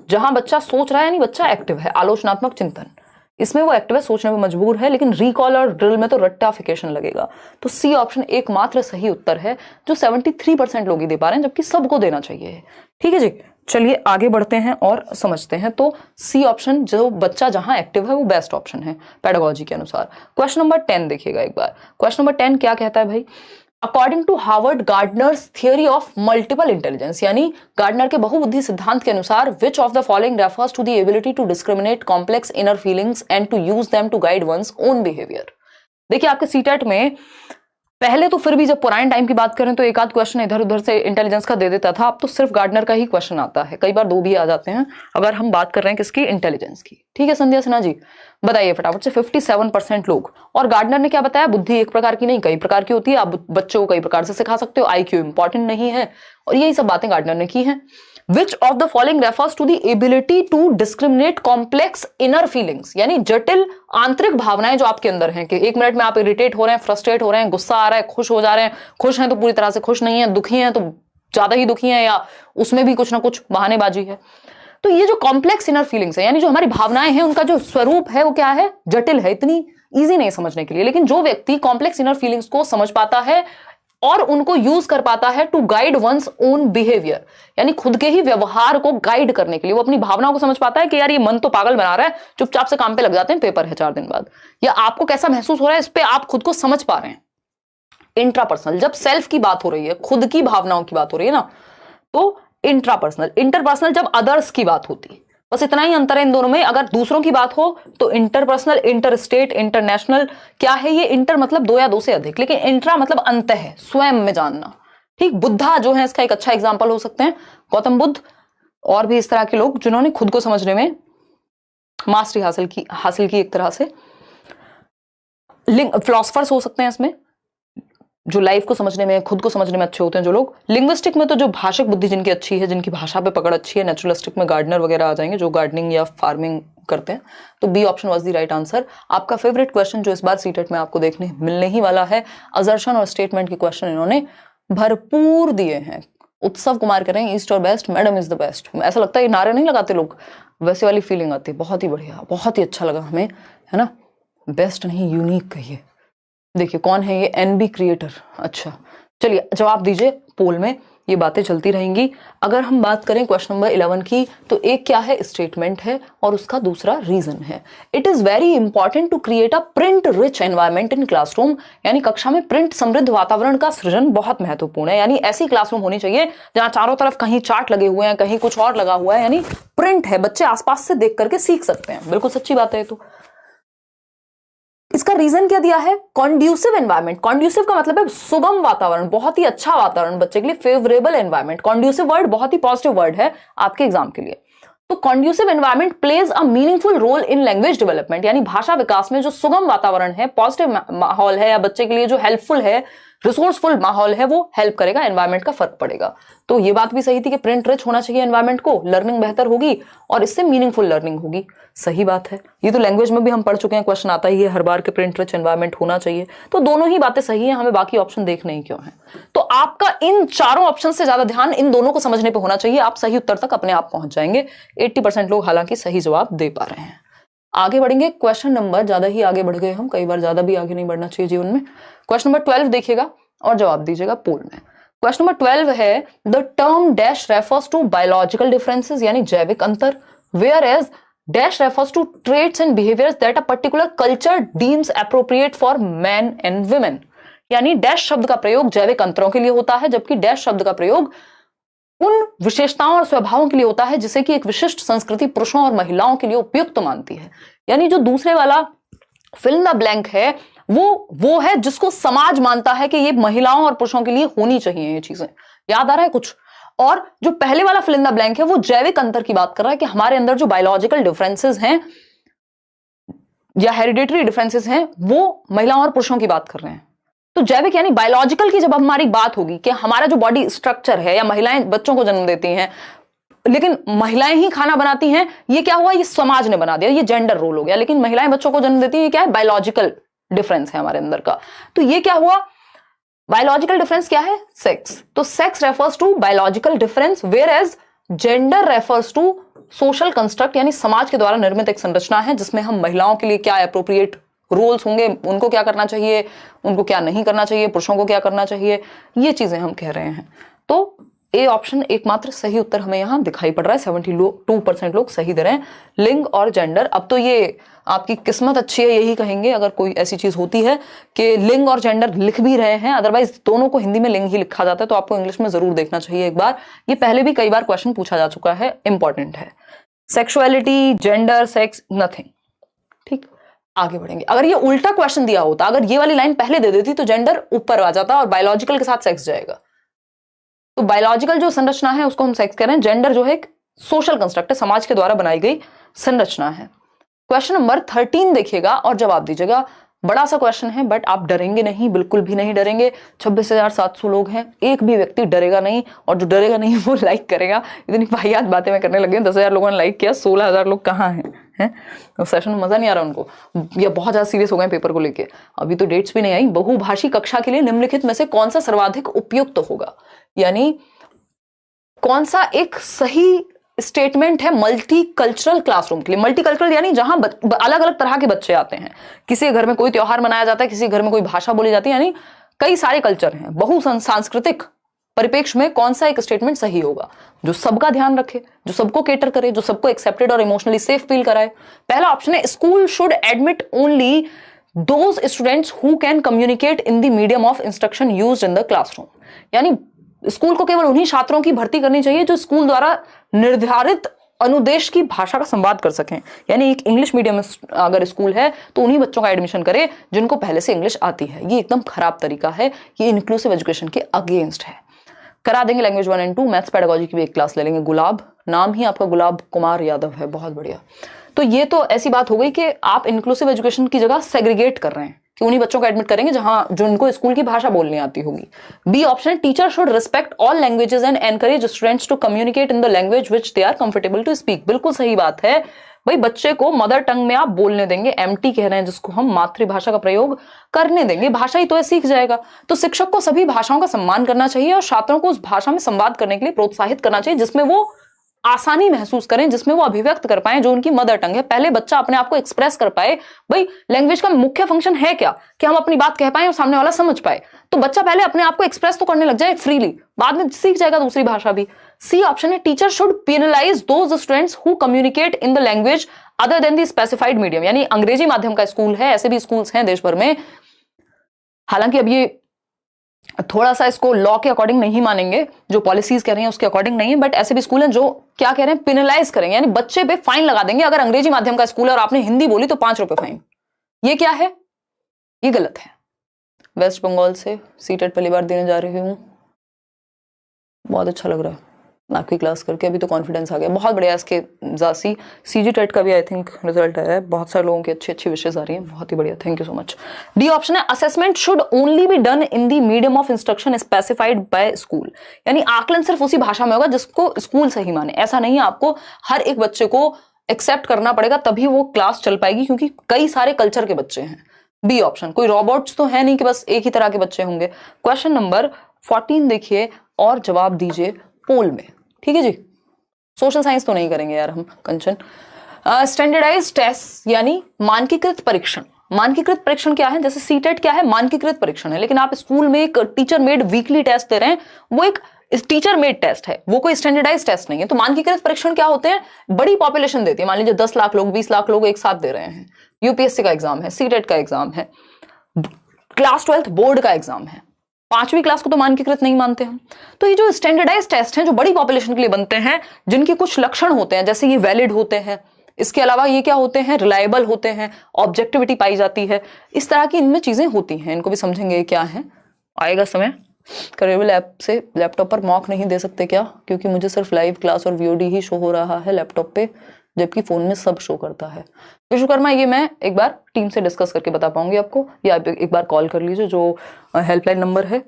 जहां बच्चा सोच रहा है, यानी बच्चा एक्टिव है। आलोचनात्मक चिंतन, इसमें वो एक्टिव है, सोचने में मजबूर है, लेकिन रिकॉल और ड्रिल में तो रट्टाफिकेशन लगेगा। तो सी ऑप्शन एकमात्र सही उत्तर है, जो 73% लोग ही दे पा रहे हैं, जबकि सबको देना चाहिए। ठीक है जी, चलिए आगे बढ़ते हैं और समझते हैं। तो सी ऑप्शन, जो बच्चा जहां एक्टिव है, वो बेस्ट ऑप्शन है पेडागोजी के अनुसार। क्वेश्चन नंबर 10 देखिएगा एक बार। क्वेश्चन नंबर 10 क्या कहता है भाई? According to Harvard Gardner's theory of multiple intelligence, यानी गार्डनर के बहुबुद्धि सिद्धांत के अनुसार which of the following refers to the ability to discriminate complex inner feelings and to use them to guide one's own behaviour. देखिए आपके CTET में पहले तो फिर भी जब पुराने टाइम की बात करें तो एक आध क्वेश्चन इधर उधर से इंटेलिजेंस का दे देता था, अब तो सिर्फ गार्डनर का ही क्वेश्चन आता है, कई बार दो भी आ जाते हैं अगर हम बात कर रहे हैं किसकी, इंटेलिजेंस की। ठीक है संध्या सिन्हा जी, बताइए फटाफट से। 57% लोग। और गार्डनर ने क्या बताया, बुद्धि एक प्रकार की नहीं कई प्रकार की होती है, आप बच्चों को कई प्रकार से सिखा सकते हो, IQ इंपॉर्टेंट नहीं है, और यही सब बातें गार्डनर ने की हैं। Which of the following refers to the ability to discriminate complex inner feelings, यानी जटिल आंतरिक भावनाएं जो आपके अंदर हैं, कि एक मिनट में आप इरिटेट हो रहे हैं, फ्रस्ट्रेट हो रहे हैं, गुस्सा आ रहा है, खुश हो जा रहे हैं, खुश हैं तो पूरी तरह से खुश नहीं है, दुखी हैं तो ज्यादा ही दुखी हैं, या उसमें भी कुछ ना कुछ बहानेबाजी है। तो ये जो कॉम्प्लेक्स इनर फीलिंग्स है, यानी जो हमारी भावनाएं हैं, उनका जो स्वरूप है वो क्या है, जटिल है, इतनी ईजी नहीं समझने के लिए। लेकिन जो व्यक्ति कॉम्प्लेक्स इनर फीलिंग्स को समझ पाता है और उनको यूज कर पाता है to guide one's own behaviour, यानी खुद के ही व्यवहार को गाइड करने के लिए, वो अपनी भावनाओं को समझ पाता है कि यार ये मन तो पागल बना रहा है, चुपचाप से काम पे लग जाते हैं, पेपर है 4 दिन बाद, या आपको कैसा महसूस हो रहा है इस पे आप खुद को समझ पा रहे हैं। इंट्रापर्सनल, जब सेल्फ की बात हो रही है, खुद की भावनाओं की बात हो रही है ना, तो इंट्रापर्सनल। इंटरपर्सनल जब अदर्स की बात होती है, बस इतना ही अंतर है इन दोनों में। अगर दूसरों की बात हो तो इंटरपर्सनल, इंटरस्टेट, इंटरनेशनल। क्या है ये, इंटर मतलब 2 या 2 से अधिक, लेकिन इंट्रा मतलब अंत है, स्वयं में जानना। ठीक, बुद्धा जो है इसका एक अच्छा एग्जाम्पल हो सकते हैं, गौतम बुद्ध, और भी इस तरह के लोग जिन्होंने खुद को समझने में मास्टरी हासिल की एक तरह से। फिलोसफर्स हो सकते हैं इसमें, जो लाइफ को समझने में, खुद को समझने में अच्छे होते हैं जो लोग। लिंग्विस्टिक में तो जो भाषिक बुद्धि जिनकी अच्छी है, जिनकी भाषा पे पकड़ अच्छी है। नेचुरलिस्टिक में गार्डनर वगैरह आ जाएंगे जो गार्डनिंग या फार्मिंग करते हैं। तो B option was the right answer. आपका फेवरेट क्वेश्चन जो इस बार सीटेट में आपको देखने मिलने ही वाला है, असर्शन और स्टेटमेंट के क्वेश्चन इन्होंने भरपूर दिए हैं। उत्सव कुमार कह रहे हैं ईस्ट और best, madam is the best. ऐसा लगता है ये नारे नहीं लगाते लोग, वैसे वाली फीलिंग आती है। बहुत ही बढ़िया, बहुत ही अच्छा लगा हमें, है ना। बेस्ट नहीं, यूनिक कहिए। देखिए कौन है ये, NB क्रिएटर। अच्छा चलिए जवाब दीजिए पोल में, ये बातें चलती रहेंगी। अगर हम बात करें क्वेश्चन नंबर 11 की, तो एक क्या है, स्टेटमेंट है, और उसका दूसरा रीजन है। It is very important to create a print rich environment in classroom, यानी कक्षा में प्रिंट समृद्ध वातावरण का सृजन बहुत महत्वपूर्ण है। यानी ऐसी क्लासरूम होनी चाहिए जहां चारों तरफ कहीं चार्ट लगे हुए हैं, कहीं कुछ और लगा हुआ है, यानी प्रिंट है, बच्चे आसपास से देख करके सीख सकते हैं। बिल्कुल सच्ची बात है। तो इसका रीजन क्या दिया है, कॉन्ड्यूसिव एनवायरमेंट। कॉन्ड्यूसिव का मतलब है सुगम वातावरण, बहुत ही अच्छा वातावरण बच्चे के लिए, फेवरेबल एनवायरमेंट। कॉन्ड्यूसिव वर्ड बहुत ही पॉजिटिव वर्ड है आपके एग्जाम के लिए। तो conducive environment plays a meaningful role in language development, यानी भाषा विकास में जो सुगम वातावरण है, पॉजिटिव माहौल है, या बच्चे के लिए जो हेल्पफुल है, रिसोर्सफुल माहौल है, वो हेल्प करेगा, एनवायरमेंट का फर्क पड़ेगा। तो ये बात भी सही थी कि प्रिंट रिच होना चाहिए एनवायरमेंट को, लर्निंग बेहतर होगी और इससे मीनिंगफुल लर्निंग होगी। सही बात है, ये तो लैंग्वेज में भी हम पढ़ चुके हैं, क्वेश्चन आता ही है हर बार के प्रिंट रिच एनवायरमेंट होना चाहिए। तो दोनों ही बातें सही है, हमें बाकी ऑप्शन देखने ही क्यों है। तो आपका इन चारों ऑप्शन से ज्यादा ध्यान इन दोनों को समझने पर होना चाहिए, आप सही उत्तर तक अपने आप पहुंच जाएंगे। 80% लोग हालांकि सही जवाब दे पा रहे हैं। आगे बढ़ेंगे, क्वेश्चन नंबर, ज्यादा ही आगे बढ़ गए हम, कई बार ज्यादा भी आगे नहीं बढ़ना चाहिए जीवन में। क्वेश्चन नंबर 12 देखिएगा और जवाब दीजिएगा पोल में। क्वेश्चन नंबर 12 है, the term dash refers to biological differences, यानी जैविक अंतर, where as dash refers to traits and behaviours that a particular culture deems appropriate for man and women, यानी डैश शब्द का प्रयोग जैविक अंतरों के लिए होता है, जबकि डैश शब्द का प्रयोग उन विशेषताओं और स्वभावों के लिए होता है जिसे कि एक विशिष्ट संस्कृति पुरुषों और महिलाओं के लिए उपयुक्त मानती है। यानी जो दूसरे वाला फिल द ब्लैंक है, वो है जिसको समाज मानता है कि ये महिलाओं और पुरुषों के लिए होनी चाहिए ये चीजें। याद आ रहा है कुछ? और जो पहले वाला फिल इन द ब्लैंक है, वो जैविक अंतर की बात कर रहा है कि हमारे अंदर जो बायोलॉजिकल डिफरेंसेस हैं या हेरिडेटरी डिफरेंसेस हैं, वो महिलाओं और पुरुषों की बात कर रहे हैं। तो जैविक यानी बायोलॉजिकल की जब हमारी बात होगी कि हमारा जो बॉडी स्ट्रक्चर है, या महिलाएं बच्चों को जन्म देती हैं लेकिन महिलाएं ही खाना बनाती हैं, ये क्या हुआ, ये समाज ने बना दिया, ये जेंडर रोल हो गया। लेकिन महिलाएं बच्चों को जन्म देती हैं, ये क्या है, बायोलॉजिकल डिफरेंस है हमारे अंदर का। तो ये क्या हुआ, बायोलॉजिकल डिफरेंस क्या है, सेक्स। तो sex refers to biological difference, where as gender refers to social construct, यानी समाज के द्वारा निर्मित एक संरचना है जिसमें हम महिलाओं के लिए क्या एप्रोप्रिएट रोल्स होंगे, उनको क्या करना चाहिए, उनको क्या नहीं करना चाहिए, पुरुषों को क्या करना चाहिए, ये चीजें हम कह रहे हैं। तो ए ऑप्शन एकमात्र सही उत्तर हमें यहाँ दिखाई पड़ रहा है। 72% लोग सही दे रहे हैं, लिंग और जेंडर। अब तो ये आपकी किस्मत अच्छी है यही कहेंगे अगर कोई ऐसी चीज होती है कि लिंग और जेंडर लिख भी रहे हैं, अदरवाइज दोनों को हिंदी में लिंग ही लिखा जाता है, तो आपको इंग्लिश में जरूर देखना चाहिए एक बार। ये पहले भी कई बार क्वेश्चन पूछा जा चुका है, इंपॉर्टेंट है। Sexuality, gender, sex, nothing. ठीक, आगे बढ़ेंगे। अगर ये उल्टा क्वेश्चन दिया होता, अगर ये वाली लाइन पहले दे देती तो जेंडर ऊपर आ जाता और बायोलॉजिकल के साथ सेक्स जाएगा। तो बायोलॉजिकल जो संरचना है उसको हम सेक्स कह रहे हैं, जेंडर जो है एक सोशल कंस्ट्रक्ट है, समाज के द्वारा बनाई गई संरचना है। क्वेश्चन नंबर 13 देखिएगा और जवाब दीजिएगा। बड़ा सा क्वेश्चन है बट आप डरेंगे नहीं, बिल्कुल भी नहीं डरेंगे। 26,700 लोग हैं, एक भी व्यक्ति डरेगा नहीं, और जो डरेगा नहीं वो लाइक करेगा। इतनी वाहियात बातें मैं करने लगी हूं, 10,000 लोगों ने लाइक किया, 16,000 लोग कहाँ हैं? तो सेशन में मजा नहीं आ रहा उनको, या बहुत ज्यादा सीरियस हो गए पेपर को लेके। अभी तो डेट्स भी नहीं आई। बहुभाषी कक्षा के लिए निम्नलिखित में से कौन सा सर्वाधिक उपयुक्त होगा, यानी कौन सा एक सही स्टेटमेंट है मल्टी कल्चरल क्लासरूम के लिए। मल्टी कल्चरल यानी जहां अलग अलग तरह के बच्चे आते हैं, किसी घर में कोई त्योहार मनाया जाता है, किसी घर में कोई भाषा बोली जाती है, यानी कई सारे कल्चर हैं। बहु सांस्कृतिक परिप्रेक्ष्य में कौन सा एक स्टेटमेंट सही होगा जो सबका ध्यान रखे, जो सबको केटर करे, जो सबको एक्सेप्टेड और इमोशनली सेफ फील कराए? पहला ऑप्शन है school should admit only those students who can communicate in the medium of instruction used in the classroom, यानी स्कूल को केवल उन्हीं छात्रों की भर्ती करनी चाहिए जो स्कूल द्वारा निर्धारित अनुदेश की भाषा का संवाद कर सकें। यानी एक इंग्लिश मीडियम अगर स्कूल है तो उन्हीं बच्चों का एडमिशन करे जिनको पहले से इंग्लिश आती है। ये एकदम खराब तरीका है, ये इंक्लूसिव एजुकेशन के अगेंस्ट है। करा देंगे लैंग्वेज 1 और 2, मैथ्स पेडागोजी की भी एक क्लास ले लेंगे। गुलाब, नाम ही आपका गुलाब कुमार यादव है, बहुत बढ़िया। तो ये तो ऐसी बात हो गई कि आप इंक्लूसिव एजुकेशन की जगह सेग्रीगेट कर रहे हैं कि उन्हीं बच्चों को एडमिट करेंगे जहां जो उनको स्कूल की भाषा बोलनी आती होगी। B option, teacher should respect all languages and encourage students to communicate in the language which they are comfortable to speak. बिल्कुल सही बात है भाई, बच्चे को मदर टंग में आप बोलने देंगे, एमटी कह रहे हैं जिसको हम, मातृभाषा का प्रयोग करने देंगे, भाषा ही तो है, सीख जाएगा। तो शिक्षक को सभी भाषाओं का सम्मान करना चाहिए और छात्रों को उस भाषा में संवाद करने के लिए प्रोत्साहित करना चाहिए जिसमें वो आसानी महसूस करें, जिसमें वो अभिव्यक्त कर पाए जो उनकी मदर टंग है। पहले बच्चा अपने आप को एक्सप्रेस कर पाए। भाई लैंग्वेज का मुख्य फंक्शन है क्या कि हम अपनी बात कह पाए और सामने वाला समझ पाए। तो बच्चा पहले अपने आप को एक्सप्रेस तो करने लग जाए फ्रीली, बाद में सीख जाएगा दूसरी भाषा भी। सी ऑप्शन है, teacher should penalise those students who communicate in the language other than the specified medium, यानी अंग्रेजी माध्यम का स्कूल है, ऐसे भी स्कूल्स हैं देश भर में। हालांकि अब ये थोड़ा सा इसको लॉ के अकॉर्डिंग नहीं मानेंगे, जो पॉलिसीज कह रही हैं उसके अकॉर्डिंग नहीं है, बट ऐसे भी स्कूल हैं जो क्या कह रहे हैं, पेनलाइज करेंगे, यानी बच्चे पे फाइन लगा देंगे। अगर अंग्रेजी माध्यम का स्कूल है और आपने हिंदी बोली तो 5 रुपए फाइन। ये क्या है? ये गलत है। वेस्ट बंगाल से सीटेट पहली बार देने जा रही हूँ, बहुत अच्छा लग रहा है आपकी क्लास करके, अभी तो कॉन्फिडेंस आ गया, बहुत बढ़िया। इसके जासी सीजी टेट का भी आई थिंक रिजल्ट आया है, बहुत सारे लोगों की अच्छी अच्छी विशेष आ रही हैं, बहुत ही बढ़िया, thank you so much. D option है, assessment should only be done in the medium of instruction specified by school, यानी आकलन सिर्फ उसी भाषा में होगा जिसको स्कूल सही माने। ऐसा नहीं है, आपको हर एक बच्चे को एक्सेप्ट करना पड़ेगा तभी वो क्लास चल पाएगी, क्योंकि कई सारे कल्चर के बच्चे हैं। बी ऑप्शन, कोई रोबोट्स तो है नहीं कि बस एक ही तरह के बच्चे होंगे। क्वेश्चन नंबर 14 देखिए और जवाब दीजिए पोल में, ठीक है जी। सोशल साइंस तो नहीं करेंगे यार हम, कंचन। स्टैंडर्डाइज्ड टेस्ट यानी मानकीकृत परीक्षण। मानकीकृत परीक्षण क्या है? जैसे सीटेट क्या है, मानकीकृत परीक्षण है, लेकिन आप स्कूल में एक टीचर मेड वीकली टेस्ट दे रहे हैं, वो एक टीचर मेड टेस्ट है, वो कोई स्टैंडर्डाइज टेस्ट नहीं है। तो मानकीकृत परीक्षण क्या होते हैं? बड़ी पॉपुलेशन देती है, मान लीजिए 10 लाख लोग, 20 लाख लोग एक साथ दे रहे हैं, यूपीएससी का एग्जाम है, सीटेट का एग्जाम है, क्लास 12th बोर्ड का एग्जाम है, 5वीं क्लास को तो मानकीकृत नहीं मानते हम। तो ये जो स्टैंडर्डाइज टेस्ट हैं जो बड़ी पॉपुलेशन के लिए बनते हैं, जिनके कुछ लक्षण होते हैं, जैसे ये वैलिड होते हैं, इसके अलावा ये क्या होते हैं, रिलायबल होते हैं, ऑब्जेक्टिविटी पाई जाती है, इस तरह की इनमें चीजें होती हैं। इनको भी समझेंगे क्या है, आएगा समय। करेबल ऐप से लैपटॉप पर मॉक नहीं दे सकते क्या? क्योंकि मुझे सिर्फ लाइव क्लास और वीओडी ही शो हो रहा है लैपटॉप पे, जबकि फोन में सब शो करता है। विश्वकर्मा, ये मैं एक बार टीम से डिस्कस करके बता पाऊंगी आपको, या आप एक बार कॉल कर लीजिए, जो हेल्पलाइन नंबर है।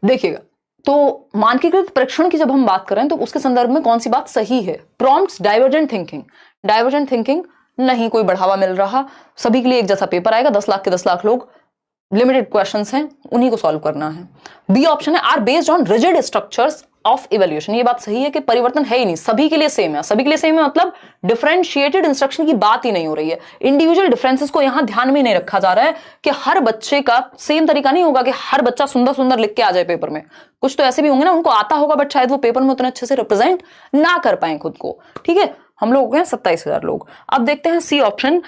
देखिएगा, तो मानकीकृत परीक्षण की जब हम बात करें तो उसके संदर्भ में कौन सी बात सही है? Prompts divergent thinking. Divergent thinking नहीं कोई बढ़ावा मिल रहा, सभी के लिए एक जैसा पेपर आएगा, 10 लाख के 10 लाख लोग, लिमिटेड क्वेश्चंस हैं, उन्हीं को सॉल्व करना है। बी ऑप्शन है, are based on rigid structures of evaluation. ये बात सही है कि परिवर्तन है ही नहीं, सभी के लिए सेम है। सभी के लिए सेम है मतलब डिफरेंशिएटेड इंस्ट्रक्शन की बात ही नहीं हो रही है। इंडिविजुअल डिफरेंसेस को यहां ध्यान में नहीं रखा जा रहा है कि हर बच्चे का सेम तरीका नहीं होगा कि हर बच्चा सुंदर सुंदर लिख के आ जाए पेपर में। कुछ तो ऐसे भी होंगे ना, उनको आता होगा बट शायद वो पेपर में उतने अच्छे से रिप्रेजेंट ना कर पाए खुद को। ठीक है, हम लोग हैं 27,000 लोग। अब देखते हैं C option,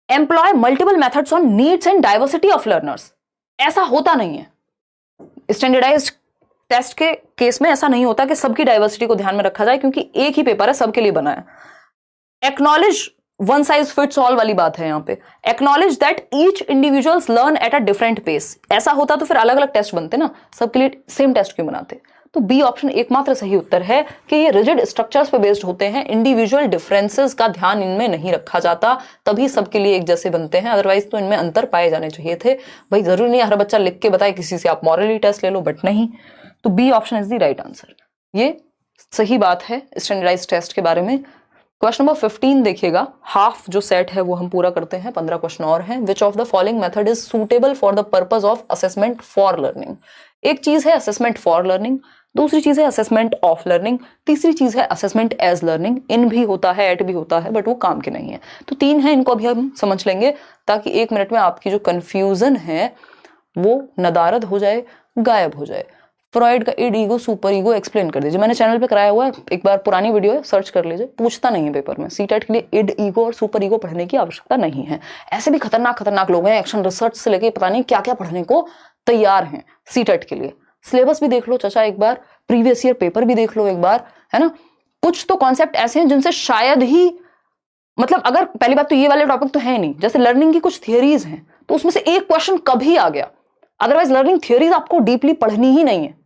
employ multiple methods on needs and diversity of learners. ऐसा होता नहीं है स्टैंडर्डाइज्ड टेस्ट के केस में, ऐसा नहीं होता कि सबकी डाइवर्सिटी को ध्यान में रखा जाए, क्योंकि एक ही पेपर है, सबके लिए बना है। Acknowledge one size fits all वाली बात है यहां पे। Acknowledge that each individuals learn at a different pace. ऐसा होता तो फिर अलग अलग टेस्ट बनते ना, सबके लिए सेम टेस्ट क्यों बनाते। तो बी ऑप्शन एकमात्र सही उत्तर है कि ये रिजिड स्ट्रक्चर्स पे बेस्ड होते हैं, इंडिविजुअल डिफरेंसेस का ध्यान इनमें नहीं रखा जाता, तभी सबके लिए एक जैसे बनते हैं। अदरवाइज तो इनमें अंतर पाए जाने चाहिए थे। भाई जरूरी नहीं हर बच्चा लिख के बताए किसी से आप मॉरली टेस्ट ले लो, बट नहीं। तो B option is the right answer. ये सही बात है स्टैंडर्डाइज्ड टेस्ट के बारे में। क्वेश्चन नंबर 15 देखिएगा, हाफ जो सेट है वो हम पूरा करते हैं, 15 क्वेश्चन और हैं। विच of the following method is suitable for the purpose of assessment for learning. एक चीज है असेसमेंट फॉर लर्निंग, दूसरी चीज है असेसमेंट ऑफ लर्निंग, तीसरी चीज है असेसमेंट एज लर्निंग। इन भी होता है, एट भी होता है, बट वो काम के नहीं है। तो 3 है, इनको अभी हम समझ लेंगे ताकि 1 मिनट में आपकी जो कंफ्यूजन है वो नदारद हो जाए, गायब हो जाए। फ्रॉइड का end ego super ego explain कर दीजिए, मैंने चैनल पे कराया हुआ है, एक बार पुरानी वीडियो है, सर्च कर लीजिए। पूछता नहीं है पेपर में, सीटेट के लिए इड ईगो और सुपर ईगो पढ़ने की आवश्यकता नहीं है। ऐसे भी खतरनाक लोग हैं, एक्शन रिसर्च से लेके पता नहीं क्या क्या पढ़ने को तैयार हैं सीटेट के लिए। सिलेबस भी देख लो चाचा एक बार, प्रीवियस ईयर पेपर भी देख लो एक बार, है ना। कुछ तो कॉन्सेप्ट ऐसे हैं जिनसे शायद ही, मतलब अगर पहली बात तो ये वाले टॉपिक तो है नहीं, जैसे लर्निंग की कुछ थियरीज हैं तो उसमें से एक क्वेश्चन कभी आ गया, अदरवाइज लर्निंग थियरीज आपको डीपली पढ़नी ही नहीं है।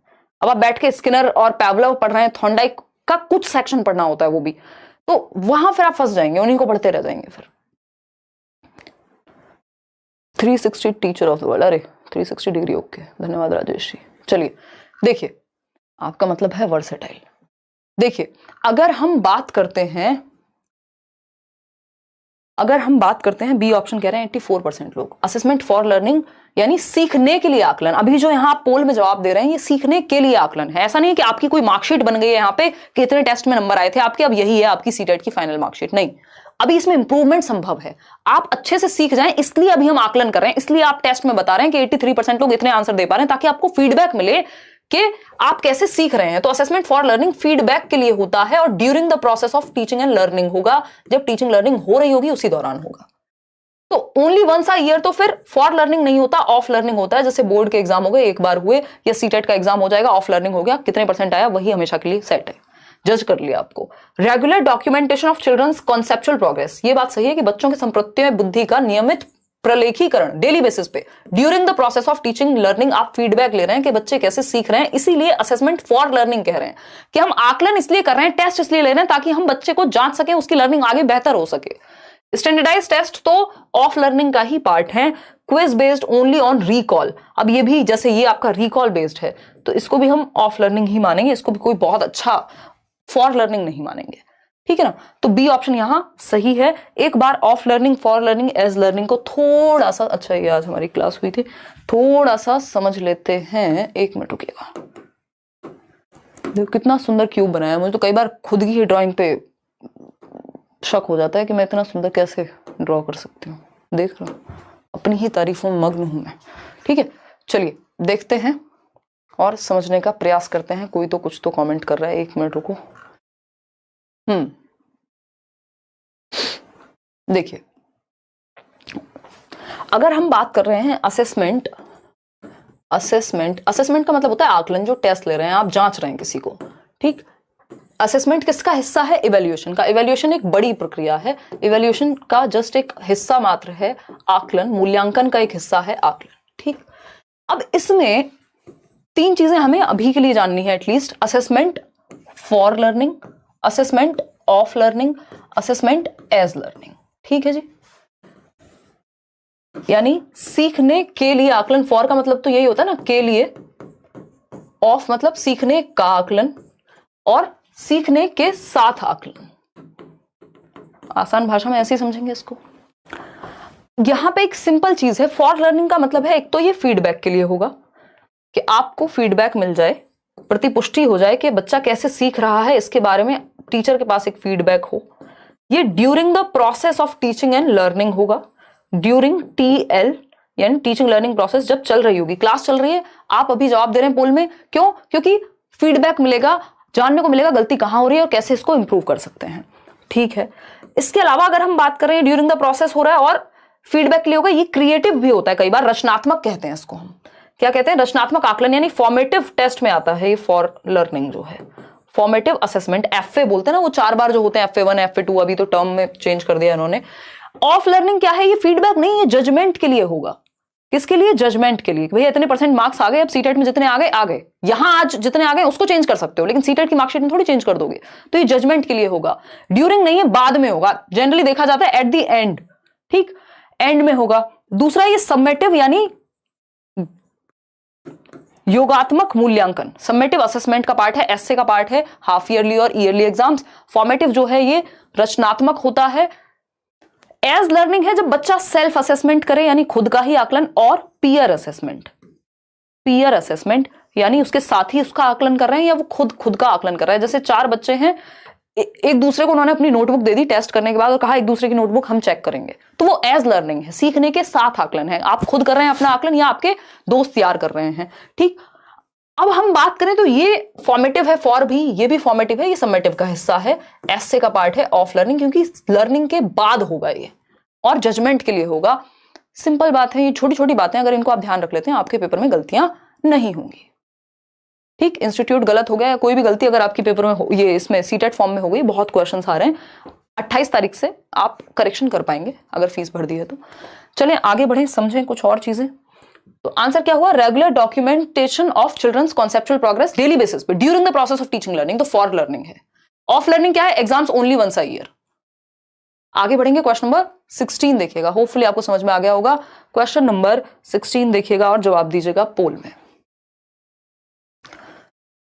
अब आप बैठ के स्किनर और पैवलोव पढ़ रहे हैं, थॉर्नडाइक का कुछ सेक्शन पढ़ना होता है वो भी, तो वहां फिर आप फंस जाएंगे, उन्हीं को पढ़ते रह जाएंगे फिर। 360 टीचर ऑफ द वर्ल्ड, अरे 360 डिग्री, ओके, धन्यवाद राजेश जी। चलिए देखिए, आपका मतलब है वर्सेटाइल। देखिए अगर हम बात करते हैं बी ऑप्शन कह रहे हैं 84% लोग असेसमेंट फॉर लर्निंग यानी सीखने के लिए आकलन। अभी जो यहां आप पोल में जवाब दे रहे हैं ये सीखने के लिए आकलन है। ऐसा नहीं है कि आपकी कोई मार्कशीट बन गई है यहाँ पे कि इतने टेस्ट में नंबर आए थे आपके, अब यही है आपकी सीटेट की फाइनल मार्कशीट। नहीं, अभी इसमें इंप्रूवमेंट संभव है, आप अच्छे से सीख जाएं, इसलिए अभी हम आकलन कर रहे हैं, इसलिए आप टेस्ट में बता रहे हैं कि 83% लोग इतने आंसर दे पा रहे हैं, ताकि आपको फीडबैक मिले कि आप कैसे सीख रहे हैं। तो असेसमेंट फॉर लर्निंग फीडबैक के लिए होता है और during the process of teaching and learning होगा, जब टीचिंग लर्निंग हो रही होगी उसी दौरान होगा। तो ओनली वंस अ ईयर तो फिर फॉर लर्निंग नहीं होता, ऑफ लर्निंग होता है। जैसे बोर्ड के एग्जाम हो गए, एक बार हुए, या सीटेट का एग्जाम हो जाएगा, ऑफ लर्निंग हो गया, कितने % आया वही हमेशा के लिए सेट है, जज कर लिया आपको। Regular documentation of children's conceptual progress, ये बात सही है कि बच्चों के संप्रत्ति में बुद्धि का नियमित प्रलेखीकरण डेली बेसिस पे during the process of teaching learning आप फीडबैक ले रहे हैं कि बच्चे कैसे सीख रहे हैं, इसीलिए असेसमेंट फॉर लर्निंग कह रहे हैं कि हम आकलन इसलिए कर रहे हैं, टेस्ट इसलिए ले रहे हैं ताकि हम बच्चे को जांच सकें, उसकी लर्निंग आगे बेहतर हो सके। स्टैंडर्डाइज्ड टेस्ट तो ऑफ लर्निंग का ही पार्ट है, quiz based only on recall. अब ये भी जैसे ये आपका रिकॉल बेस्ड है तो इसको भी हम ऑफ लर्निंग ही मानेंगे, इसको भी कोई बहुत अच्छा फॉर लर्निंग नहीं मानेंगे, ठीक है ना। तो बी ऑप्शन यहां सही है। एक बार of learning, for learning, as learning को थोड़ा सा, अच्छा ये आज हमारी क्लास हुई थी, थोड़ा सा समझ लेते हैं। 1 मिनट रुकिएगा। देखो कितना सुंदर क्यूब बनाया, मुझे तो कई बार खुद की ड्राइंग पे शक हो जाता है कि मैं इतना सुंदर कैसे ड्रॉ कर सकती हूँ। देख रहा हूँ, अपनी ही तारीफों में मग्न हूं मैं, ठीक है। चलिए देखते हैं और समझने का प्रयास करते हैं। कोई तो कुछ तो कमेंट कर रहा है, 1 मिनट रुको। देखिए अगर हम बात कर रहे हैं असेसमेंट का मतलब होता है आकलन, जो टेस्ट ले रहे हैं आप, जांच रहे हैं किसी को, ठीक। असेसमेंट किसका हिस्सा है? इवैल्यूएशन का। इवैल्यूएशन एक बड़ी प्रक्रिया है, इवैल्यूएशन का जस्ट एक हिस्सा मात्र है आकलन, मूल्यांकन का एक हिस्सा है आकलन, ठीक। अब इसमें 3 चीजें हमें अभी के लिए जाननी है at least, assessment for learning, assessment of learning, assessment as learning, ठीक है जी। यानी सीखने के लिए आकलन, फॉर का मतलब तो यही होता है ना, के लिए, ऑफ मतलब सीखने का आकलन, और सीखने के साथ आकलन। आसान भाषा में ऐसे ही समझेंगे इसको। यहां पे एक सिंपल चीज है, फॉर लर्निंग का मतलब है एक तो ये फीडबैक के लिए होगा कि आपको फीडबैक मिल जाए प्रतिपुष्टि हो जाए कि बच्चा कैसे सीख रहा है, इसके बारे में टीचर के पास एक फीडबैक हो। ये during the process of teaching and learning होगा, ड्यूरिंग TL यानी टीचिंग लर्निंग प्रोसेस जब चल रही होगी, क्लास चल रही है, आप अभी जवाब दे रहे हैं पोल में, क्यों? क्योंकि फीडबैक मिलेगा, जानने को मिलेगा गलती कहां हो रही है और कैसे इसको इंप्रूव कर सकते हैं। ठीक है, इसके अलावा अगर हम बात करें ड्यूरिंग द प्रोसेस हो रहा है और फीडबैक के लिए होगा, ये क्रिएटिव भी होता है, कई बार रचनात्मक कहते हैं इसको हम, क्या कहते हैं? रचनात्मक आकलन, यानी फॉर्मेटिव टेस्ट में आता है ये फॉर लर्निंग जो है, फॉर्मेटिव असेसमेंट, FA बोलते हैं ना वो 4 बार जो होते हैं, FA1 FA2, अभी तो टर्म में चेंज कर दिया इन्होंने। ऑफ लर्निंग क्या है? ये फीडबैक नहीं, ये जजमेंट के लिए होगा। किसके लिए? जजमेंट के लिए। भैया इतने % मार्क्स आ गए, अब सीटेट में जितने आ गए आ गए, यहां आज जितने आ गए उसको चेंज कर सकते हो, लेकिन सीटेट की मार्कशीट में थोड़ी चेंज कर दोगे। तो ये जजमेंट के लिए होगा, ड्यूरिंग नहीं है, बाद में होगा। जनरली देखा जाता है एट द एंड, ठीक, एंड में होगा। दूसरा ये समेटिव यानी योगात्मक मूल्यांकन, समेटिव असेसमेंट का पार्ट है, एसए का पार्ट है, हाफ ईयरली और ईयरली एग्जाम्स। फॉर्मेटिव जो है ये रचनात्मक होता है। एज लर्निंग है जब बच्चा सेल्फ असेसमेंट करे, यानी खुद का ही आकलन, और पीयर असेसमेंट, पीयर असेसमेंट यानी उसके साथ ही उसका आकलन कर रहे हैं या वो खुद का आकलन कर रहा है। जैसे 4 बच्चे हैं, एक दूसरे को उन्होंने अपनी नोटबुक दे दी टेस्ट करने के बाद और कहा एक दूसरे की नोटबुक हम चेक करेंगे, तो वो एज लर्निंग है, सीखने के साथ आकलन है। आप खुद कर रहे हैं अपना आकलन या आपके दोस्त तैयार कर रहे हैं, ठीक। अब हम बात करें तो ये फॉर्मेटिव है, फॉर भी, ये भी फॉर्मेटिव है, ये समेटिव का हिस्सा है, एसए का पार्ट है, ऑफ लर्निंग क्योंकि लर्निंग के बाद होगा ये और जजमेंट के लिए होगा। सिंपल बात है, ये छोटी छोटी बातें अगर इनको आप ध्यान रख लेते हैं आपके पेपर में गलतियां नहीं होंगी, ठीक। इंस्टीट्यूट गलत हो गया या कोई भी गलती अगर आपके पेपर में हो, ये इसमें सीटेट फॉर्म में हो गई, बहुत क्वेश्चंस आ रहे हैं, 28 तारीख से आप करेक्शन कर पाएंगे अगर फीस भर दी है तो। चलें आगे बढ़ें, समझें कुछ और चीजें। तो आंसर क्या हुआ? Regular documentation of children's conceptual progress daily basis पे during the process of teaching learning, तो फॉर लर्निंग है। ऑफ लर्निंग क्या है? Exams only once a year. आगे बढ़ेंगे, क्वेश्चन नंबर 16 देखिएगा, होपफुली आपको समझ में आ गया होगा। क्वेश्चन नंबर 16 देखिएगा और जवाब दीजिएगा पोल में,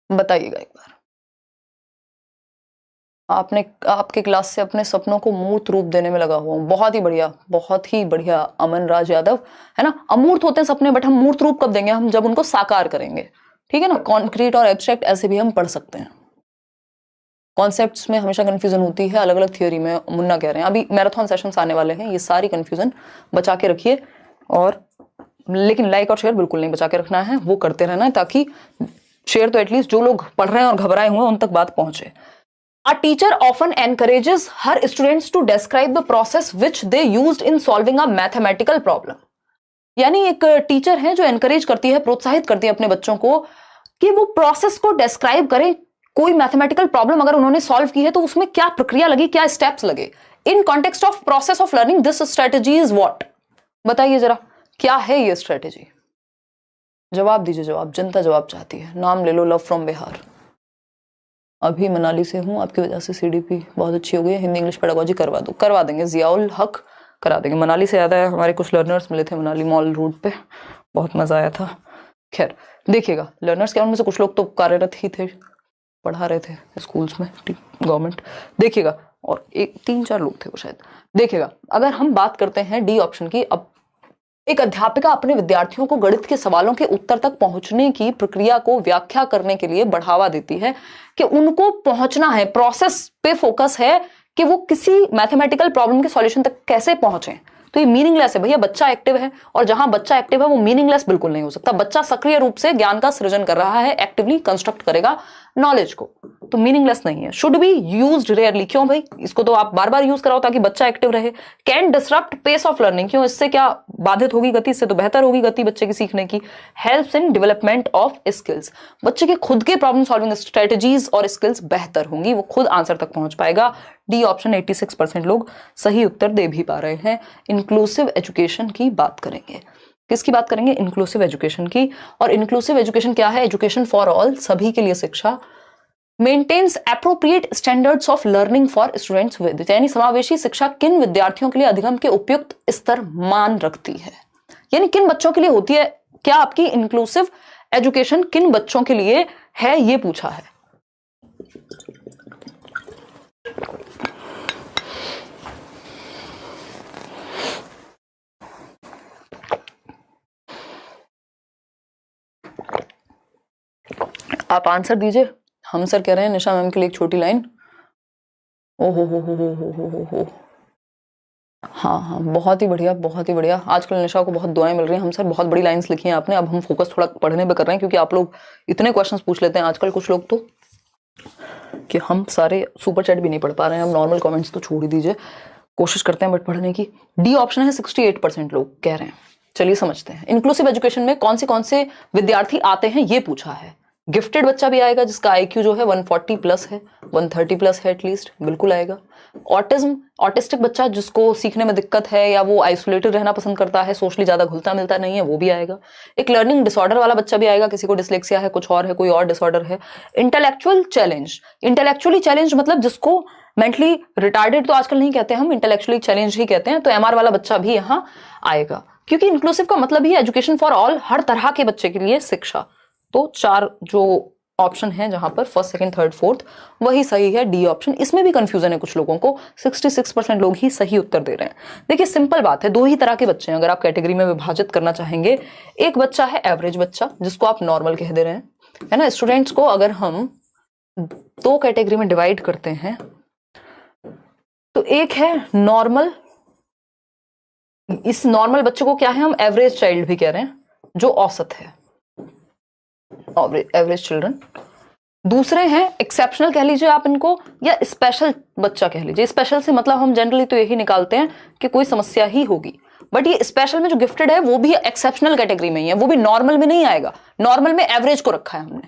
बताइएगा एक बार। आपके क्लास से अपने सपनों को मूर्त रूप देने में लगा हुआ हूं। बहुत ही बढ़िया अमन राज यादव, है ना। अमूर्त होते हैं सपने, बट हम मूर्त रूप कब देंगे? हम जब उनको साकार करेंगे, ठीक है ना। कॉन्क्रीट और एब्स्ट्रैक्ट ऐसे भी हम पढ़ सकते हैं। कॉन्सेप्ट्स में हमेशा कंफ्यूजन होती है, अलग अलग थियोरी में। मुन्ना कह रहे हैं अभी मैराथन सेशंस आने वाले हैं, ये सारी कंफ्यूजन बचा के रखिए। और लेकिन लाइक और शेयर बिल्कुल नहीं बचा के रखना है, वो करते रहना है ताकि शेयर तो एटलीस्ट जो लोग पढ़ रहे हैं और घबराए हुए हैं उन तक बात पहुंचे। A teacher often encourages her students to describe the process which they used in solving a mathematical problem. यानी एक टीचर है जो एनकरेज करती है, प्रोत्साहित करती है अपने बच्चों को कि वो प्रोसेस को डिस्क्राइब करें। कोई मैथमेटिकल प्रॉब्लम अगर उन्होंने सॉल्व की है तो उसमें क्या प्रक्रिया लगी, क्या स्टेप्स लगे। In context of process of learning this strategy is what? बताइए जरा, क्या है ये स्ट्रेटेजी? जवाब दीजिए, जवाब, जनता जवाब चाहती है। नाम ले लो, लव फ्रॉम बिहार। अभी मनाली से हूँ, आपकी वजह से CDP बहुत अच्छी हो गई है, हिंदी इंग्लिश पेडागोजी करवा देंगे, जियाउल हक करा देंगे। मनाली से याद आया, हमारे कुछ लर्नर्स मिले थे मनाली मॉल रूट पे, बहुत मजा आया था। खैर देखिएगा, लर्नर्स के उनमें से कुछ लोग तो कार्यरत ही थे, पढ़ा रहे थे स्कूल्स में, गवर्नमेंट। देखिएगा, और 3-4 लोग थे वो शायद। देखिएगा, अगर हम बात करते हैं डी ऑप्शन की, अब एक अध्यापिका अपने विद्यार्थियों को गणित के सवालों के उत्तर तक पहुंचने की प्रक्रिया को व्याख्या करने के लिए बढ़ावा देती है कि उनको पहुंचना है, प्रोसेस पे फोकस है कि वो किसी मैथमेटिकल प्रॉब्लम के सॉल्यूशन तक कैसे पहुंचे। तो ये मीनिंगलेस है भैया, बच्चा एक्टिव है, और जहां बच्चा एक्टिव है वो मीनिंगलेस बिल्कुल नहीं हो सकता। बच्चा सक्रिय रूप से ज्ञान का सृजन कर रहा है, एक्टिवली कंस्ट्रक्ट करेगा नॉलेज को, तो मीनिंगलेस नहीं है। शुड बी यूज्ड रेयरली, क्यों भाई? इसको तो आप बार बार यूज कराओ ताकि बच्चा एक्टिव रहे। Can disrupt pace of learning, क्यों? इससे क्या बाधित होगी गति? इससे तो बेहतर होगी गति बच्चे की सीखने की। Helps in development of skills, बच्चे के खुद के प्रॉब्लम सॉल्विंग स्ट्रेटेजीज और स्किल्स बेहतर होंगी, वो खुद आंसर तक पहुंच पाएगा। डी ऑप्शन 86% लोग सही उत्तर दे भी पा रहे हैं। इंक्लूसिव एजुकेशन की बात करेंगे, किसकी बात करेंगे? इंक्लूसिव एजुकेशन की। और इंक्लूसिव एजुकेशन क्या है? एजुकेशन फॉर ऑल, सभी के लिए शिक्षा। Maintains appropriate standards of learning for students with, यानी समावेशी शिक्षा किन विद्यार्थियों के लिए अधिगम के उपयुक्त स्तर मान रखती है, यानी किन बच्चों के लिए होती है। क्या आपकी इंक्लूसिव एजुकेशन किन बच्चों के लिए है, ये पूछा है। आप आंसर दीजिए। हम सर कह रहे हैं निशा मैम के लिए एक छोटी लाइन। ओ हो। हाँ हाँ, बहुत ही बढ़िया, बहुत ही बढ़िया। आजकल निशा को बहुत दुआएं मिल रही हैं। हम सर बहुत बड़ी लाइंस लिखी हैं आपने। अब हम फोकस थोड़ा पढ़ने पे कर रहे हैं, क्योंकि आप लोग इतने क्वेश्चंस पूछ लेते हैं आजकल कुछ लोग तो, कि हम सारे सुपर चैट भी नहीं पढ़ पा रहे हैं। हम नॉर्मल कमेंट्स तो छोड़ ही दीजिए, कोशिश करते हैं बट पढ़ने की। डी ऑप्शन है 68% लोग कह रहे हैं। चलिए समझते हैं। इंक्लूसिव एजुकेशन में कौन से विद्यार्थी आते हैं ये पूछा है। गिफ्टेड बच्चा भी आएगा जिसका IQ जो है 140 प्लस है, 130 प्लस है एटलीस्ट, बिल्कुल आएगा। ऑटिस्टिक बच्चा जिसको सीखने में दिक्कत है या वो आइसोलेटेड रहना पसंद करता है, सोशली ज्यादा घुलता मिलता नहीं है, वो भी आएगा। एक लर्निंग डिसऑर्डर वाला बच्चा भी आएगा, किसी को डिसलेक्सिया है, कुछ और है, कोई और डिसऑर्डर है। इंटेलेक्चुअली चैलेंज मतलब जिसको मेंटली रिटार्डेड तो आजकल नहीं कहते हम, इंटेलेक्चुअली चैलेंज ही कहते हैं, तो MR वाला बच्चा भी यहाँ आएगा। क्योंकि इंक्लूसिव का मतलब ही एजुकेशन फॉर ऑल, हर तरह के बच्चे के लिए शिक्षा। तो 4 जो ऑप्शन है जहां पर फर्स्ट, सेकंड, थर्ड, फोर्थ, वही सही है, डी ऑप्शन। इसमें भी कंफ्यूजन है कुछ लोगों को, 66% लोग ही सही उत्तर दे रहे हैं। देखिए सिंपल बात है, 2 ही तरह के बच्चे हैं अगर आप कैटेगरी में विभाजित करना चाहेंगे। एक बच्चा है एवरेज बच्चा, जिसको आप नॉर्मल कह दे रहे हैं, है ना। स्टूडेंट्स को अगर हम 2 कैटेगरी में डिवाइड करते हैं तो एक है नॉर्मल। इस नॉर्मल बच्चे को क्या है, हम एवरेज चाइल्ड भी कह रहे हैं, जो औसत है, एवरेज चिल्ड्रन। दूसरे हैं एक्सेप्शनल कह लीजिए आप इनको, या स्पेशल बच्चा कह लीजिए। स्पेशल से मतलब हम जनरली तो यही निकालते हैं कि कोई समस्या ही होगी, बट ये स्पेशल में जो गिफ्टेड है वो भी एक्सेप्शनल कैटेगरी में ही है, वो भी नॉर्मल में नहीं आएगा। नॉर्मल में एवरेज को रखा है हमने,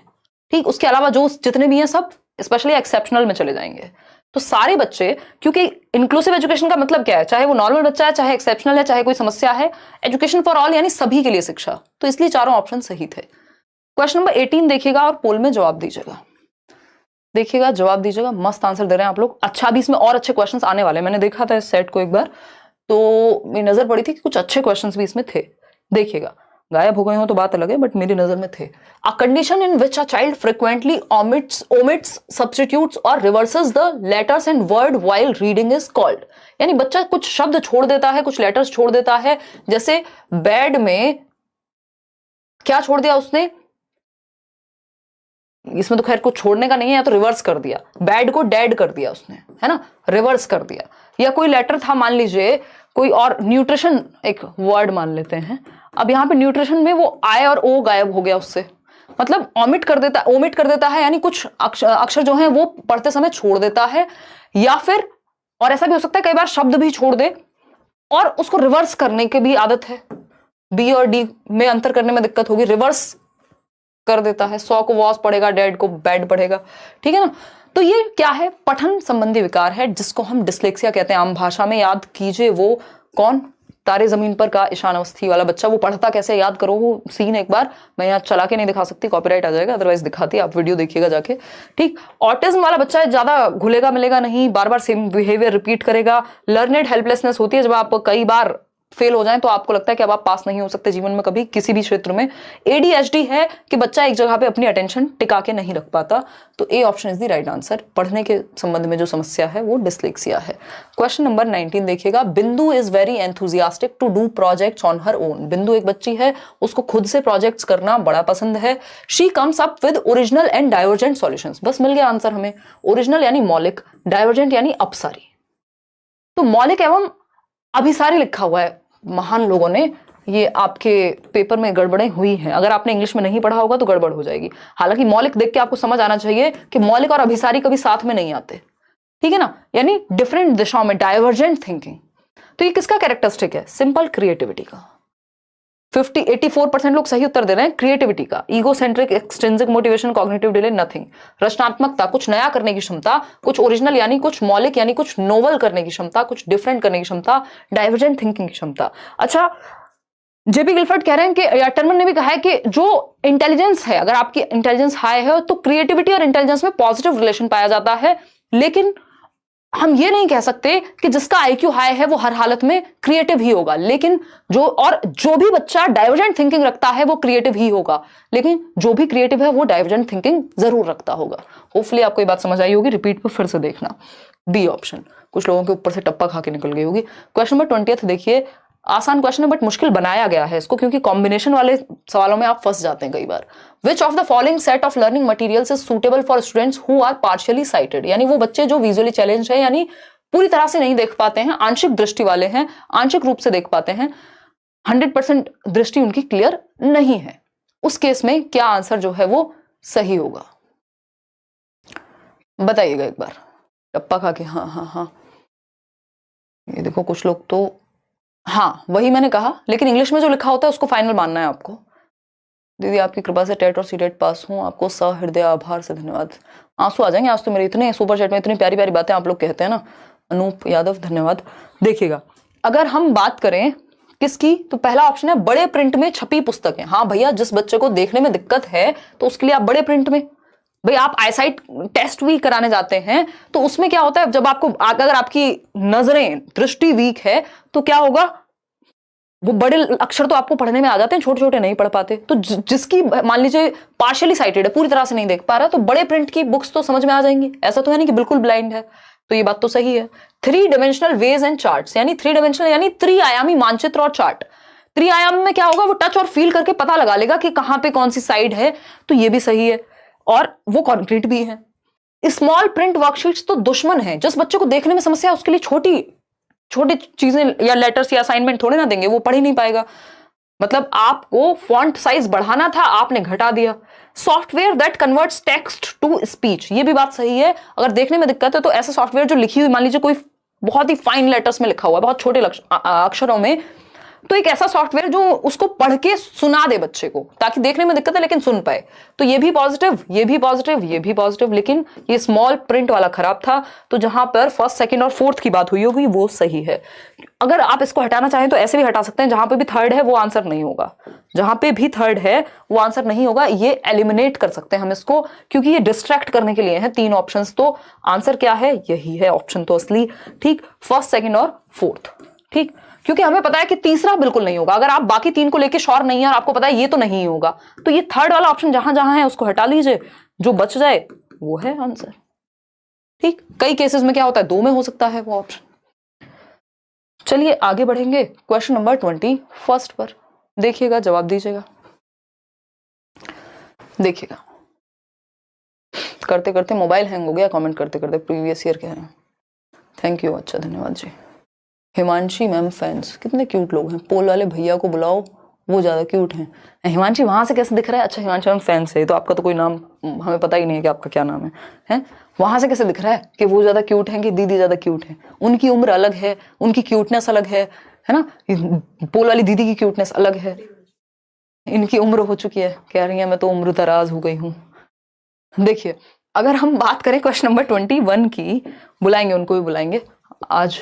ठीक। उसके अलावा जो जितने भी हैं सब स्पेशली एक्सेप्शनल में चले जाएंगे। तो सारे बच्चे, क्योंकि इंक्लूसिव एजुकेशन का मतलब क्या है, चाहे वो नॉर्मल बच्चा है, चाहे एक्सेप्शनल है, चाहे कोई समस्या है, एजुकेशन फॉर ऑल यानी सभी के लिए शिक्षा। तो इसलिए चारों ऑप्शन सही थे। क्वेश्चन नंबर 18 देखिएगा और पोल में जवाब दीजिएगा। देखिएगा, जवाब दीजिएगा। मस्त आंसर दे रहे हैं आप लोग। अच्छा, भी इसमें और अच्छे क्वेश्चंस आने वाले हैं। मैंने देखा था इस सेट को एक बार, तो मेरी नजर पड़ी थी कि कुछ अच्छे क्वेश्चंस भी इसमें थे। देखिएगा, गायब हो गए हो तो बात अलग है, बट मेरी नजर में थे। A condition in which a child frequently omits substitutes और reverses the letters and word while reading is called. यानी बच्चा कुछ शब्द छोड़ देता है, कुछ लेटर्स छोड़ देता है। जैसे बेड में क्या छोड़ दिया उसने, इसमें तो खैर कुछ छोड़ने का नहीं है, तो रिवर्स कर दिया। बैड को डेड कर दिया उसने, है ना, रिवर्स कर दिया। या कोई लेटर था, मान लीजिए कोई और, न्यूट्रिशन एक वर्ड मान लेते हैं। अब यहाँ पे न्यूट्रिशन में वो I और O गायब हो गया उससे, मतलब ओमिट कर देता है, यानी कुछ अक्षर जो है वो पढ़ते समय छोड़ देता है। या फिर और ऐसा भी हो सकता है कई बार शब्द भी छोड़ दे और उसको रिवर्स करने की भी आदत है। B और D में अंतर करने में दिक्कत होगी, रिवर्स कर देता है। 100 को वॉस पढ़ेगा, डेड को बैड पढ़ेगा, ठीक है ना। तो ये क्या है, पठन संबंधी विकार है, जिसको हम डिस्लेक्सिया कहते हैं आम भाषा में। याद कीजिए वो कौन, तारे जमीन पर का ईशान अवस्थी वाला बच्चा। वो पढ़ता कैसे, याद करो वो सीन एक बार। मैं यहाँ चला के नहीं दिखा सकती, कॉपीराइट आ जाएगा, अदरवाइज दिखाती, आप वीडियो देखिएगा जाके, ठीक। ऑटिज्म वाला बच्चा ज्यादा घुलेगा मिलेगा नहीं, बार बार सेम बिहेवियर रिपीट करेगा। लर्नेड हेल्पलेसनेस होती है, जब आप कई बार फेल हो जाएं तो आपको लगता है कि अब आप पास नहीं हो सकते जीवन में कभी किसी भी क्षेत्र में। ADHD है कि बच्चा एक जगह पे अपनी अटेंशन टिका के नहीं रख पाता। तो A option is the right answer. पढ़ने के संबंध में जो समस्या है वो डिस्लेक्सिया है। क्वेश्चन नंबर 19 देखिएगा। Bindu is very enthusiastic to do projects on her own. Bindu एक बच्ची है, उसको खुद से प्रोजेक्ट्स करना बड़ा पसंद है। She comes up with original and divergent solutions. बस मिल गया आंसर हमें। ओरिजिनल यानी मौलिक, डाइवर्जेंट यानी अपसारी। तो मौलिक एवं अभिसारी लिखा हुआ है महान लोगों ने, ये आपके पेपर में गड़बड़ें हुई हैं। अगर आपने इंग्लिश में नहीं पढ़ा होगा तो गड़बड़ हो जाएगी। हालांकि मौलिक देख के आपको समझ आना चाहिए कि मौलिक और अभिसारी कभी साथ में नहीं आते, ठीक है ना, यानी डिफरेंट दिशाओं में, डाइवर्जेंट थिंकिंग। तो ये किसका कैरेक्टरिस्टिक है, सिंपल क्रिएटिविटी का। 84% लोग सही उत्तर दे रहे हैं क्रिएटिविटी का। Egocentric, extrinsic motivation, cognitive delay, nothing. रचनात्मकता, कुछ नया करने की क्षमता, कुछ ओरिजिनल यानी कुछ मौलिक यानी कुछ नोवल करने की क्षमता, कुछ डिफरेंट करने की क्षमता, डाइवर्जेंट थिंकिंग की क्षमता। अच्छा, जेपी गिलफर्ड कह रहे हैं कि, या टर्मन ने भी कहा है कि जो इंटेलिजेंस है, अगर आपकी इंटेलिजेंस हाई है तो क्रिएटिविटी और इंटेलिजेंस में पॉजिटिव रिलेशन पाया जाता है। लेकिन हम ये नहीं कह सकते कि जिसका IQ हाई है वो हर हालत में क्रिएटिव ही होगा। लेकिन जो भी बच्चा डाइवर्जेंट थिंकिंग रखता है वो क्रिएटिव ही होगा। लेकिन जो भी क्रिएटिव है वो डाइवर्जेंट थिंकिंग जरूर रखता होगा। होपफुली आपको ये बात समझ आई होगी। रिपीट पर फिर से देखना। B ऑप्शन कुछ लोगों के ऊपर से टप्पा खा के निकल गई होगी। क्वेश्चन नंबर 20 देखिए। आसान क्वेश्चन है बट मुश्किल बनाया गया है इसको, क्योंकि कॉम्बिनेशन वाले सवालों में आप फंस जाते हैं कई बार। Which of the following set of learning materials is suitable for students who are partially sighted, यानी वो बच्चे जो विजुअली चैलेंज है, यानी पूरी तरह से नहीं देख पाते हैं, आंशिक दृष्टि वाले हैं, आंशिक रूप से देख पाते हैं, 100% दृष्टि उनकी क्लियर नहीं है, उस केस में क्या आंसर जो है वो सही होगा? बताइएगा एक बार टप्पा खा के। हाँ हाँ हाँ, ये देखो कुछ लोग तो, हाँ वही मैंने कहा, लेकिन इंग्लिश में जो लिखा होता है उसको फाइनल मानना है आपको। दीदी आपकी कृपा से टेट और सीटेट पास हूँ, आपको सहृदय आभार से धन्यवाद। आंसू आ जाएंगे आज तो मेरे, इतने सुपर चैट में इतनी प्यारी प्यारी बातें आप लोग कहते हैं ना। अनूप यादव धन्यवाद। देखिएगा अगर हम बात करें किसकी, तो पहला ऑप्शन है बड़े प्रिंट में छपी पुस्तकें। हाँ भैया, जिस बच्चे को देखने में दिक्कत है तो उसके लिए आप बड़े प्रिंट में, भाई आप आईसाइट टेस्ट भी कराने जाते हैं तो उसमें क्या होता है, जब आपको अगर आपकी नजरें दृष्टि वीक है तो क्या होगा, वो बड़े अक्षर तो आपको पढ़ने में आ जाते हैं, छोटे छोटे नहीं पढ़ पाते। तो जिसकी मान लीजिए पार्शियली साइटेड है, पूरी तरह से नहीं देख पा रहा, तो बड़े प्रिंट की बुक्स तो समझ में आ जाएंगी, ऐसा तो है नहीं कि बिल्कुल ब्लाइंड है। तो ये बात तो सही है। 3 डायमेंशनल वेज एंड चार्ट्स, यानी 3 डायमेंशनल यानी त्रिआयामी मानचित्र और चार्ट। त्रिआयाम में क्या होगा, वो टच और फील करके पता लगा लेगा कि कहां पे कौन सी साइड है, तो ये भी सही है और वो कॉन्क्रीट भी है। स्मॉल प्रिंट वर्कशीट्स तो दुश्मन है, जिस बच्चे को देखने में समस्या है उसके लिए छोटी छोटी चीजें या लेटर्स या असाइनमेंट थोड़े ना देंगे, वो पढ़ ही नहीं पाएगा। मतलब आपको फॉन्ट साइज बढ़ाना था, आपने घटा दिया। Software that converts text to speech, ये भी बात सही है। अगर देखने में दिक्कत है तो ऐसा सॉफ्टवेयर जो लिखी हुई, मान लीजिए कोई बहुत ही फाइन लेटर्स में लिखा हुआ है, बहुत छोटे अक्षरों में, तो एक ऐसा सॉफ्टवेयर जो उसको पढ़ के सुना दे बच्चे को, ताकि देखने में दिक्कत है लेकिन सुन पाए, तो ये भी पॉजिटिव, ये भी पॉजिटिव, ये भी पॉजिटिव। लेकिन ये स्मॉल प्रिंट वाला खराब था, तो जहां पर फर्स्ट, सेकंड और फोर्थ की बात हुई होगी वो सही है। अगर आप इसको हटाना चाहें तो ऐसे भी हटा सकते हैं, जहां पे भी थर्ड है वो आंसर नहीं होगा, जहां पे भी थर्ड है वो आंसर नहीं होगा, ये एलिमिनेट कर सकते हैं हम इसको, क्योंकि ये डिस्ट्रैक्ट करने के लिए हैं 3 ऑप्शंस। तो आंसर क्या है, यही है ऑप्शन तो असली, ठीक, फर्स्ट, सेकंड और फोर्थ, ठीक, क्योंकि हमें पता है कि तीसरा बिल्कुल नहीं होगा। अगर आप बाकी 3 को लेके श्योर नहीं है और आपको पता है ये तो नहीं होगा, तो ये थर्ड वाला ऑप्शन जहां जहां है उसको हटा लीजिए, जो बच जाए वो है आंसर, ठीक। कई केसेस में क्या होता है 2 में हो सकता है वो ऑप्शन। चलिए आगे बढ़ेंगे क्वेश्चन नंबर 21 पर, देखिएगा, जवाब दीजिएगा। देखिएगा, करते करते मोबाइल हैंग हो गया, कमेंट करते करते प्रीवियस ईयर के हैं। थैंक यू, अच्छा धन्यवाद जी। हिमांशी मैम फैंस, कितने क्यूट लोग हैं। पोल वाले भैया को बुलाओ, वो ज्यादा क्यूट हैं। हिमांशी वहां से कैसे दिख रहा है? अच्छा, हिमांशी मैम फैंस है, तो आपका तो कोई नाम हमें पता ही नहीं है कि आपका क्या नाम है, हैं? वहां से कैसे दिख रहा है कि वो ज्यादा क्यूट है कि दीदी ज्यादा क्यूट है? उनकी उम्र अलग है, उनकी क्यूटनेस अलग है ना। पोल वाली दीदी की क्यूटनेस अलग है, इनकी उम्र हो चुकी है, कह रही है मैं तो उम्र दराज हो गई हूँ। देखिए, अगर हम बात करें क्वेश्चन नंबर 21 की, बुलाएंगे उनको भी बुलाएंगे, आज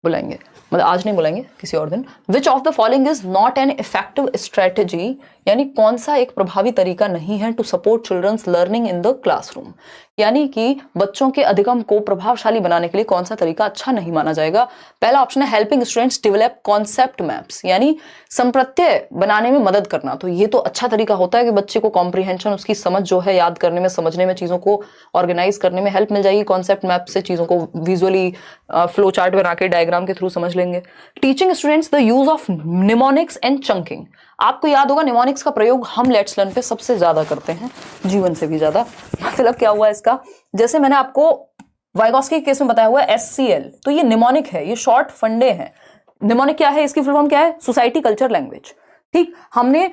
बुलाएंगे, मतलब आज नहीं बुलाएंगे, किसी और दिन। Which of the following is not an effective strategy, यानी कौन सा एक प्रभावी तरीका नहीं है to support children's learning in the classroom, यानी कि बच्चों के अधिगम को प्रभावशाली बनाने के लिए कौन सा तरीका अच्छा नहीं माना जाएगा। पहला ऑप्शन है helping students develop concept maps, यानी संप्रत्यय बनाने में मदद करना। तो ये तो अच्छा तरीका होता है कि बच्चे को कॉम्प्रिहेंशन, उसकी समझ जो है, याद करने में, समझने में, चीजों को ऑर्गेनाइज करने में हेल्प मिल जाएगी। कॉन्सेप्ट मैप से चीजों को विजुअली फ्लो चार्ट बना के डायग्राम के थ्रू समझ लेंगे। Teaching students the use of mnemonics and chunking, आपको याद होगा निमोनिक्स का प्रयोग हम लेट्स लर्न पे सबसे ज्यादा करते हैं, जीवन से भी ज्यादा। मतलब क्या हुआ इसका, जैसे मैंने आपको वाइगॉस्की के केस में बताया हुआ है SCL, तो ये निमोनिक है, ये शॉर्ट फंडे हैं। निमोनिक क्या है, इसकी फुल फॉर्म क्या है? सोसाइटी कल्चर लैंग्वेज, ठीक। हमने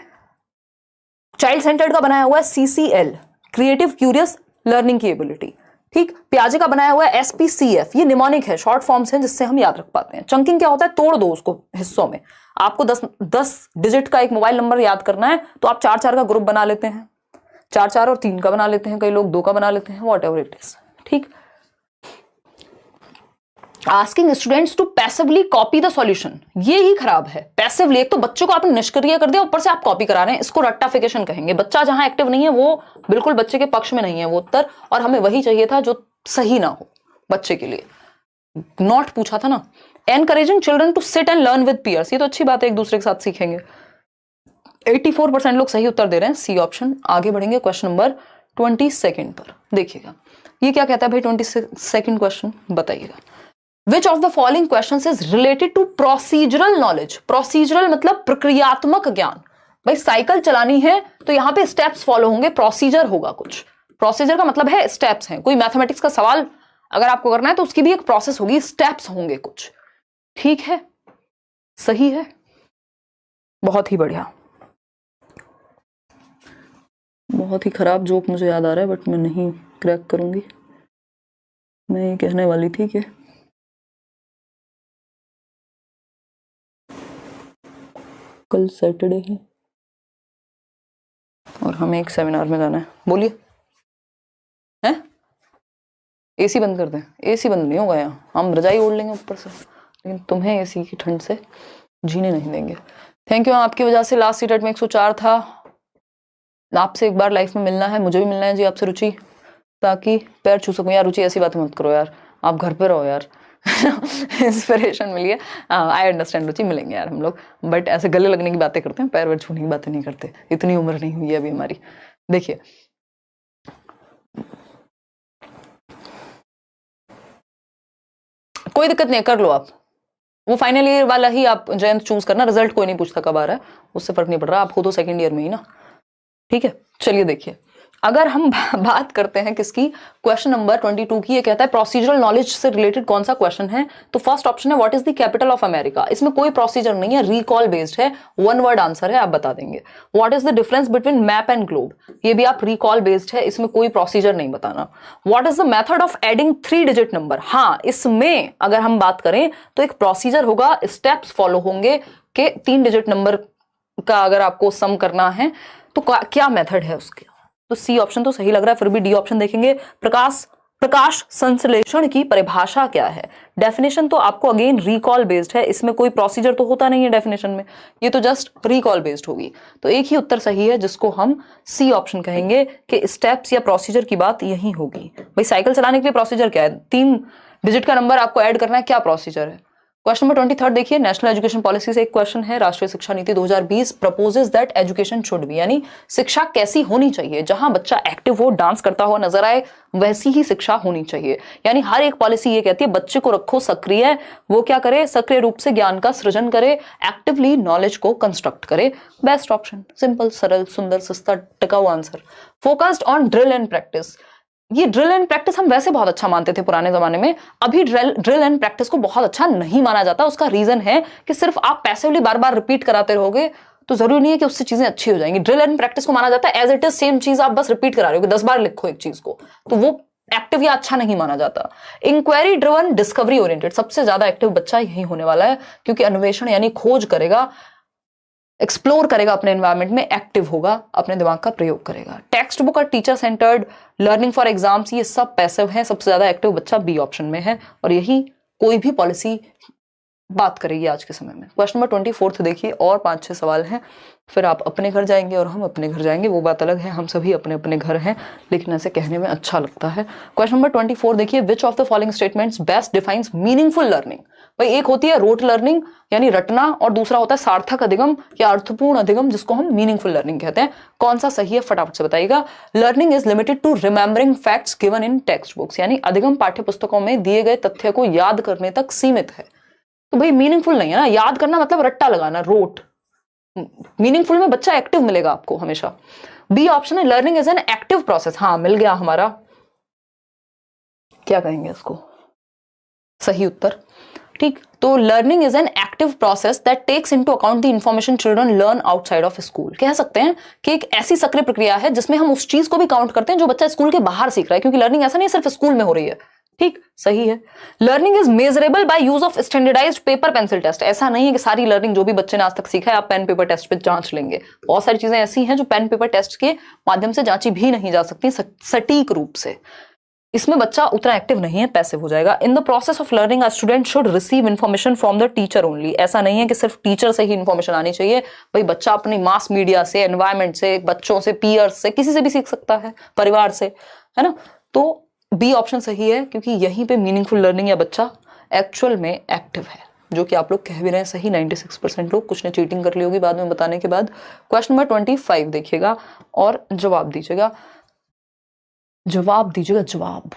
चाइल्ड सेंटर्ड का बनाया हुआ है CCL, क्रिएटिव क्यूरियस लर्निंग की एबिलिटी, ठीक। पियाजे का बनाया हुआ है SPCF, ये निमोनिक है, शॉर्ट फॉर्म्स हैं जिससे हम याद रख पाते हैं। चंकिंग क्या होता है? तोड़ दो उसको हिस्सों में। आपको 10 डिजिट का एक मोबाइल नंबर याद करना है तो आप 4-4 का ग्रुप बना लेते हैं, 4-4 और 3 का बना लेते हैं, कई लोग 2 का बना लेते हैं, वॉट एवर इट इज, ठीक। Asking students to passively copy the solution, ये ही खराब है। पैसिवली, एक तो बच्चों को आपने निष्क्रिय कर दिया, ऊपर से आप कॉपी करा रहे हैं, इसको रट्टाफिकेशन कहेंगे। बच्चा जहां एक्टिव नहीं है वो बिल्कुल बच्चे के पक्ष में नहीं है वो उत्तर, और हमें वही चाहिए था जो सही ना हो बच्चे के लिए। नॉट पूछा था ना। Encouraging children to sit and learn with peers, ये तो अच्छी बात है, एक दूसरे के साथ सीखेंगे। 84% लोग सही उत्तर दे रहे हैं, सी ऑप्शन। आगे बढ़ेंगे क्वेश्चन नंबर 22 पर, देखिएगा ये क्या कहता है भाई। 22 क्वेश्चन बताइएगा। Which of the following questions is related to procedural knowledge. Procedural मतलब प्रक्रियात्मक ज्ञान। भाई साइकिल चलानी है तो यहां पे स्टेप्स फॉलो होंगे, प्रोसीजर होगा कुछ। प्रोसीजर का मतलब है स्टेप्स हैं। कोई मैथमेटिक्स का सवाल अगर आपको करना है तो उसकी भी एक प्रोसेस होगी, स्टेप्स होंगे कुछ। ठीक है, सही है, बहुत ही बढ़िया। बहुत ही खराब जोक मुझे याद आ रहा है बट मैं नहीं क्रैक करूंगी। मैं ये कहने वाली थी कि कल सैटरडे है और हमें एक सेमिनार में जाना है। बोलिए, हैं? एसी बंद कर दें? एसी बंद नहीं होगा यहाँ, हम रजाई ओढ़ लेंगे ऊपर से, लेकिन तुम्हें एसी की ठंड से जीने नहीं देंगे। थैंक यू, आपकी वजह से लास्ट सीट में 104 था। आपसे एक बार लाइफ में मिलना है, मुझे भी मिलना है जी आपसे रुचि, ताकि पैर छू सकूं। यार रुचि ऐसी बातें मत करो यार, आप घर पे रहो यार। इंस्पिरेशन मिलिए। आई अंडरस्टैंड रुचि, मिलेंगे यार हम लोग, बट ऐसे गले लगने की बातें करते हैं, पैर वैर छूने की बातें नहीं करते। इतनी उम्र नहीं हुई है अभी हमारी। देखिए कोई दिक्कत नहीं, कर लो आप। वो फाइनल ईयर वाला ही आप जयंत चूज करना, रिजल्ट कोई नहीं पूछता कब आ रहा है, उससे फर्क नहीं पड़ रहा। आप हो तो सेकंड ईयर में ही ना। ठीक है, चलिए देखिए, अगर हम बात करते हैं किसकी, क्वेश्चन नंबर 22 की, ये कहता है प्रोसीजरल नॉलेज से रिलेटेड कौन सा क्वेश्चन है। तो फर्स्ट ऑप्शन है what is the capital of America. इसमें कोई प्रोसीजर नहीं है, रिकॉल बेस्ड है, वन वर्ड आंसर है, आप बता देंगे। What is the difference between map and globe, ये भी आप रिकॉल बेस्ड है, इसमें कोई प्रोसीजर नहीं बताना। What is the method of adding 3 digit number, हाँ इसमें अगर हम बात करें तो एक प्रोसीजर होगा, स्टेप्स फॉलो होंगे कि 3 डिजिट नंबर का अगर आपको सम करना है तो क्या मेथड है उसके। तो सी ऑप्शन तो सही लग रहा है, फिर भी डी ऑप्शन देखेंगे। प्रकाश संश्लेषण की परिभाषा क्या है। डेफिनेशन तो आपको अगेन रिकॉल बेस्ड है, इसमें कोई प्रोसीजर तो होता नहीं है डेफिनेशन में, ये तो जस्ट रिकॉल बेस्ड होगी। तो एक ही उत्तर सही है जिसको हम सी ऑप्शन कहेंगे कि स्टेप्स या प्रोसीजर की बात यही होगी। भाई साइकिल चलाने के लिए प्रोसीजर क्या है, 3 डिजिट का नंबर आपको ऐड करना है, क्या प्रोसीजर है। क्वेश्चन नंबर 23 देखिए, नेशनल एजुकेशन पॉलिसी से एक क्वेश्चन है। राष्ट्रीय शिक्षा नीति 2020 proposes that education should be, यानी शिक्षा कैसी होनी चाहिए, जहां बच्चा एक्टिव हो, डांस करता हुआ नजर आए, वैसी ही शिक्षा होनी चाहिए। यानी हर एक पॉलिसी ये कहती है बच्चे को रखो सक्रिय, वो क्या करे, सक्रिय रूप से ज्ञान का सृजन करे, एक्टिवली नॉलेज को कंस्ट्रक्ट करे। बेस्ट ऑप्शन, सिंपल, सरल, सुंदर, सस्ता, टिकाऊ answer. Focused on drill and practice, ये ड्रिल एंड प्रैक्टिस हम वैसे बहुत अच्छा मानते थे पुराने जमाने में, अभी ड्रिल एंड प्रैक्टिस को बहुत अच्छा नहीं माना जाता। उसका रीजन है कि सिर्फ आप पैसिवली बार बार रिपीट कराते रहोगे तो जरूरी नहीं है कि उससे चीजें अच्छी हो जाएंगी। ड्रिल एंड प्रैक्टिस को माना जाता है एज इट इज सेम चीज आप बस रिपीट करा रहे हो, 10 बार लिखो एक चीज को, तो वो एक्टिव या अच्छा नहीं माना जाता। इंक्वायरी ड्रिवन, डिस्कवरी ओरिएंटेड, सबसे ज्यादा एक्टिव बच्चा यही होने वाला है, क्योंकि अन्वेषण यानी खोज करेगा, एक्सप्लोर करेगा अपने एनवायरनमेंट में, एक्टिव होगा, अपने दिमाग का प्रयोग करेगा। टेक्स्ट बुक और teacher centred, learning for exams, ये सब पैसिव है। सबसे ज्यादा एक्टिव बच्चा बी ऑप्शन में है, और यही कोई भी पॉलिसी बात करेगी आज के समय में। क्वेश्चन नंबर 24 देखिए, और 5-6 सवाल हैं, फिर आप अपने घर जाएंगे और हम अपने घर जाएंगे, वो बात अलग है, हम सभी अपने अपने घर हैं, लेकिन ऐसे कहने में अच्छा लगता है। क्वेश्चन नंबर 24 देखिए, विच of the following statements best defines meaningful learning. भाई एक होती है रोट लर्निंग यानी रटना, और दूसरा होता है सार्थक अधिगम या अर्थपूर्ण अधिगम, जिसको हम मीनिंगफुल लर्निंग कहते हैं। कौन सा सही है फटाफट से बताइएगा। Learning is limited to remembering facts given in text books, यानी अधिगम पाठ्य पुस्तकों में दिए गए तथ्य को याद करने तक सीमित है। तो भाई मीनिंगफुल नहीं है ना, याद करना मतलब रट्टा लगाना, रोट। मीनिंगफुल में बच्चा एक्टिव मिलेगा आपको हमेशा। बी ऑप्शन है learning is an active process, हाँ मिल गया हमारा, क्या कहेंगे इसको, सही उत्तर। ठीक, तो learning is an active process that takes into account the information children learn outside of school. कह सकते हैं कि एक ऐसी सक्रिय प्रक्रिया है जिसमें हम उस चीज को भी काउंट करते हैं जो बच्चा स्कूल के बाहर सीख रहा है, क्योंकि लर्निंग ऐसा नहीं सिर्फ स्कूल में हो रही है। ठीक, सही है। Learning is measurable by use of standardised paper pencil test, ऐसा नहीं है कि सारी लर्निंग जो भी बच्चे ने आज तक सीखा है आप पेन पेपर टेस्ट पे जांच लेंगे। बहुत सारी चीजें ऐसी हैं जो पेन पेपर टेस्ट के माध्यम से जांची भी नहीं जा सकती सटीक रूप से। इसमें बच्चा उतना एक्टिव नहीं है, पैसिव हो जाएगा। In the process of learning a student should receive information from the teacher only, ऐसा नहीं है कि सिर्फ टीचर से ही इन्फॉर्मेशन आनी चाहिए। भाई बच्चा अपनी मास मीडिया से, एनवायरमेंट से, बच्चों से, पीयर्स से, किसी से भी सीख सकता है, परिवार से, है ना। तो बी ऑप्शन सही है, क्योंकि यहीं पे मीनिंगफुल लर्निंग या बच्चा एक्चुअल में एक्टिव है, जो कि आप लोग कह भी रहे हैं सही। 96% लोग, कुछ ने चीटिंग कर ली होगी बाद में बताने के बाद। क्वेश्चन नंबर 25 देखिएगा और जवाब दीजिएगा, जवाब दीजिएगा, जवाब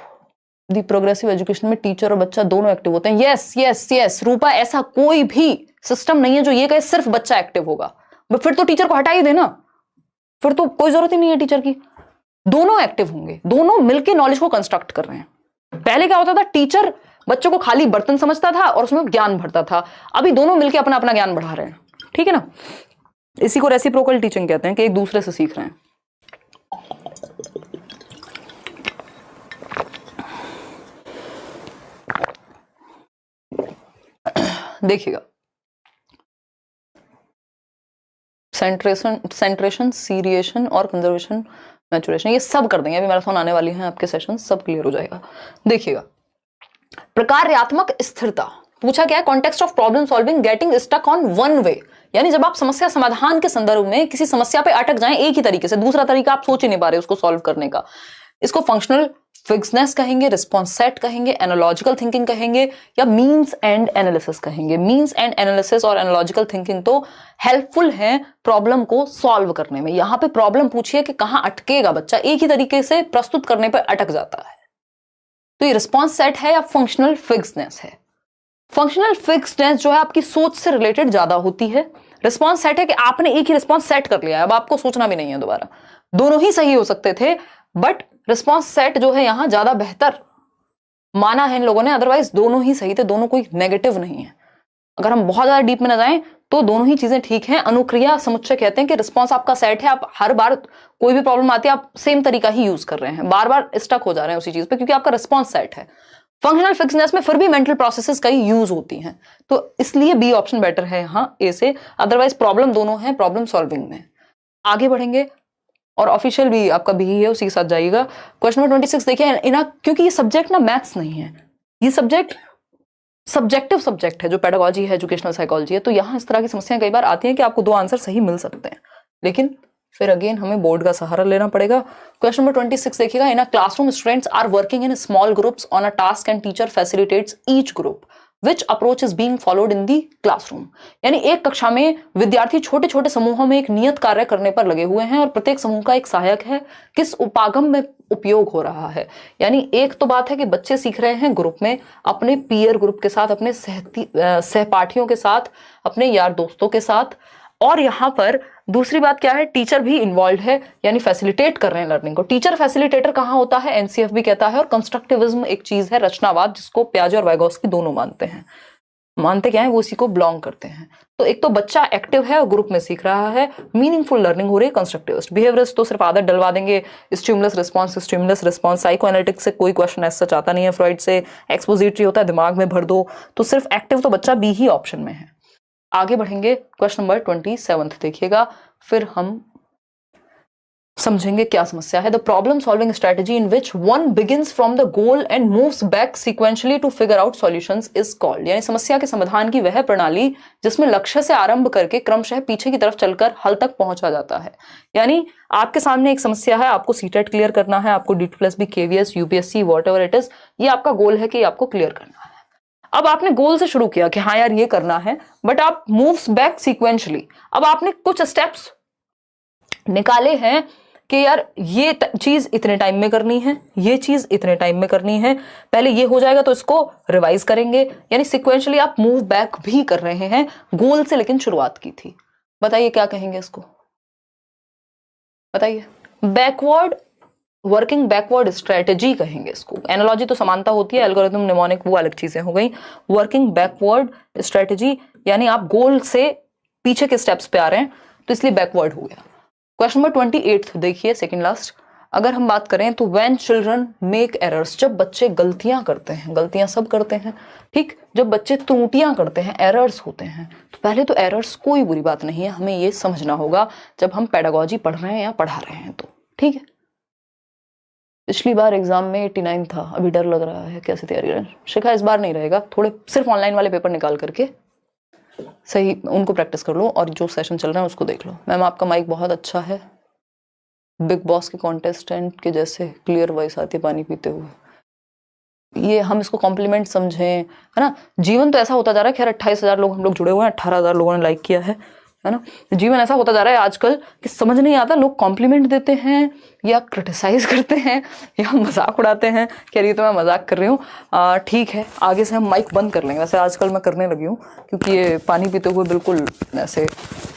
दी प्रोग्रेसिव एजुकेशन में टीचर और बच्चा दोनों एक्टिव होते हैं। यस यस यस रूपा, ऐसा कोई भी सिस्टम नहीं है जो ये कहे सिर्फ बच्चा एक्टिव होगा, फिर तो टीचर को हटा ही देना, फिर तो कोई जरूरत ही नहीं है टीचर की। दोनों एक्टिव होंगे, दोनों मिलकर नॉलेज को कंस्ट्रक्ट कर रहे हैं। पहले क्या होता था, टीचर बच्चों को खाली बर्तन समझता था और उसमें ज्ञान भरता था, अभी दोनों मिलकर अपना अपना ज्ञान बढ़ा रहे हैं, ठीक है ना। इसी को रेसिप्रोकल टीचिंग कहते हैं कि एक दूसरे से सीख रहे हैं। देखिएगा, सेंट्रेशन, सीरिएशन और कंजर्वेशन, मैचुरेशन, ये सब कर देंगे। अभी मैराथन आने वाली है, आपके सेशन सब क्लियर हो जाएगा। देखिएगा, प्रकार्यात्मक स्थिरता पूछा गया है, context of problem solving getting stuck on one way, यानी जब आप समस्या समाधान के संदर्भ में किसी समस्या पे अटक जाएं एक ही तरीके से, दूसरा तरीका आप सोच ही नहीं पा रहे उसको सॉल्व करने का, इसको फंक्शनल फिक्सनेस कहेंगे, रिस्पॉन्स सेट कहेंगे, एनालॉजिकल थिंकिंग कहेंगे, या मीन्स एंड एनालिसिस कहेंगे। मीन्स एंड एनालिसिस और एनालॉजिकल थिंकिंग तो हेल्पफुल है प्रॉब्लम को सॉल्व करने में। यहां पे प्रॉब्लम पूछिए कि कहां अटकेगा बच्चा, एक ही तरीके से प्रस्तुत करने पर अटक जाता है, तो ये रिस्पॉन्स सेट है या फंक्शनल फिक्सनेस है। फंक्शनल फिक्सनेस जो है आपकी सोच से रिलेटेड ज्यादा होती है, रिस्पॉन्स सेट है कि आपने एक ही रिस्पॉन्स सेट कर लिया है, अब आपको सोचना भी नहीं है दोबारा, दोनों ही सही हो सकते थे, बट रिस्पॉन्स सेट जो है यहां ज्यादा बेहतर माना है इन लोगों ने, अदरवाइज दोनों ही सही थे, दोनों कोई नेगेटिव नहीं है। अगर हम बहुत ज्यादा डीप में ना जाएं तो दोनों ही चीजें ठीक हैं। अनुक्रिया समुच्चय कहते हैं कि रिस्पॉन्स आपका सेट है, आप हर बार कोई भी प्रॉब्लम आती है आप सेम तरीका ही यूज कर रहे हैं, बार बार स्टक हो जा रहे हैं उसी चीज पे क्योंकि आपका रिस्पॉन्स सेट है। फंक्शनल फिक्सनेस में फिर भी मेंटल प्रोसेसेस कई यूज होती हैं, तो इसलिए बी ऑप्शन बेटर है यहाँ ए से, अदरवाइज प्रॉब्लम दोनों है प्रॉब्लम सॉल्विंग में। आगे बढ़ेंगे और ऑफिशियल भी आपका भी है, उसी के साथ जाइएगा। क्वेश्चन नंबर 26 देखिए, क्योंकि ये सब्जेक्ट ना मैथ्स नहीं है, ये सब्जेक्ट सब्जेक्टिव सब्जेक्ट है जो पेडागोजी है, एजुकेशनल साइकोलॉजी है, तो यहाँ इस तरह की समस्याएं कई बार आती हैं कि आपको दो आंसर सही मिल सकते हैं, लेकिन फिर अगेन हमें बोर्ड का सहारा लेना पड़ेगा। क्वेश्चन नंबर 26 देखिएगा, in a classroom students are working in small groups on a task and teacher facilitates each group, which approach is being followed in the classroom. यानी एक कक्षा में विद्यार्थी छोटे छोटे समूहों में एक नियत कार्य करने पर लगे हुए हैं और प्रत्येक समूह का एक सहायक है, किस उपागम में उपयोग हो रहा है। यानी एक तो बात है कि बच्चे सीख रहे हैं ग्रुप में, अपने पीयर ग्रुप के साथ, अपने सहपाठियों के साथ, अपने यार दोस्तों के साथ, और यहाँ पर दूसरी बात क्या है, टीचर भी इन्वॉल्व है, यानी फैसिलिटेट कर रहे हैं लर्निंग को। टीचर फैसिलिटेटर कहाँ होता है, एनसीएफ भी कहता है, और कंस्ट्रक्टिविज्म एक चीज है, रचनावाद, जिसको पियाजे और वाइगोत्स्की दोनों मानते हैं। मानते क्या है, वो इसी को बिलोंग करते हैं। तो एक तो बच्चा एक्टिव है और ग्रुप में सीख रहा है, मीनिंगफुल लर्निंग हो रही है। कंस्ट्रक्टिविस्ट बिहेवियरिस्ट तो सिर्फ आदत डलवा देंगे, स्टिमुलस रिस्पॉन्स, साइको एनालिटिक्स से कोई क्वेश्चन ऐसा चाहता नहीं है, फ्रॉइड से एक्सपोजिटरी होता है, दिमाग में भर दो, तो सिर्फ एक्टिव तो बच्चा बी ही ऑप्शन में है। आगे बढ़ेंगे, क्वेश्चन नंबर 27 देखिएगा, फिर हम समझेंगे क्या समस्या है। The problem solving strategy in which one begins from the goal and moves back sequentially to figure out solutions is called, यानी समस्या के समाधान की वह प्रणाली जिसमें लक्ष्य से आरंभ करके क्रमशः पीछे की तरफ चलकर हल तक पहुंचा जाता है। यानी आपके सामने एक समस्या है, आपको सीटेट क्लियर करना है, आपको D2+B KVS UPSC whatever it is, ये आपका गोल है कि आपको क्लियर करना है। अब आपने गोल से शुरू किया कि हाँ यार ये करना है, बट आप मूव्स बैक सीक्वेंशियली, अब आपने कुछ स्टेप्स निकाले हैं कि यार ये चीज इतने टाइम में करनी है, ये चीज इतने टाइम में करनी है, पहले ये हो जाएगा तो इसको रिवाइज करेंगे, यानी सिक्वेंशियली आप मूव बैक भी कर रहे हैं गोल से, लेकिन शुरुआत की थी। बताइए क्या कहेंगे इसको, बताइए। बैकवर्ड वर्किंग बैकवर्ड स्ट्रेटेजी कहेंगे इसको। एनालॉजी तो समानता होती है, एल्गोरिथम निमोनिक वो अलग चीजें हो गई। वर्किंग बैकवर्ड स्ट्रेटेजी यानी आप गोल से पीछे के स्टेप्स पे आ रहे हैं, तो इसलिए बैकवर्ड हो गया। क्वेश्चन नंबर 28 देखिए, सेकंड लास्ट। अगर हम बात करें तो व्हेन चिल्ड्रन मेक एरर्स, जब बच्चे गलतियां करते हैं, गलतियां सब करते हैं, ठीक, जब बच्चे त्रुटियां करते हैं, एरर्स होते हैं, तो पहले तो एरर्स कोई बुरी बात नहीं है, हमें ये समझना होगा जब हम पेडागोजी पढ़ रहे हैं या पढ़ा रहे हैं तो, ठीक है। पिछली बार एग्जाम में 89 था, अभी डर लग रहा है कैसे तैयारी करें। शिखा इस बार नहीं रहेगा, थोड़े सिर्फ ऑनलाइन वाले पेपर निकाल करके सही उनको प्रैक्टिस कर लो और जो सेशन चल रहा है उसको देख लो। मैम आपका माइक बहुत अच्छा है, बिग बॉस के कॉन्टेस्टेंट के जैसे क्लियर वॉइस आती है पानी पीते हुए, ये हम इसको कॉम्प्लीमेंट समझें, है ना। जीवन तो ऐसा होता जा रहा है, खैर 28,000 लोग हम लोग जुड़े हुए हैं, 18,000 लोगों ने लाइक किया है, है ना। जीवन ऐसा होता जा रहा है आजकल कि समझ नहीं आता, लोग कॉम्प्लीमेंट देते हैं या क्रिटिसाइज करते हैं या मजाक उड़ाते हैं। कह रही तो मैं मजाक कर रही हूँ, ठीक है। आगे से हम माइक बंद कर लेंगे, वैसे आजकल मैं करने लगी हूँ क्योंकि ये पानी पीते हुए बिल्कुल ऐसे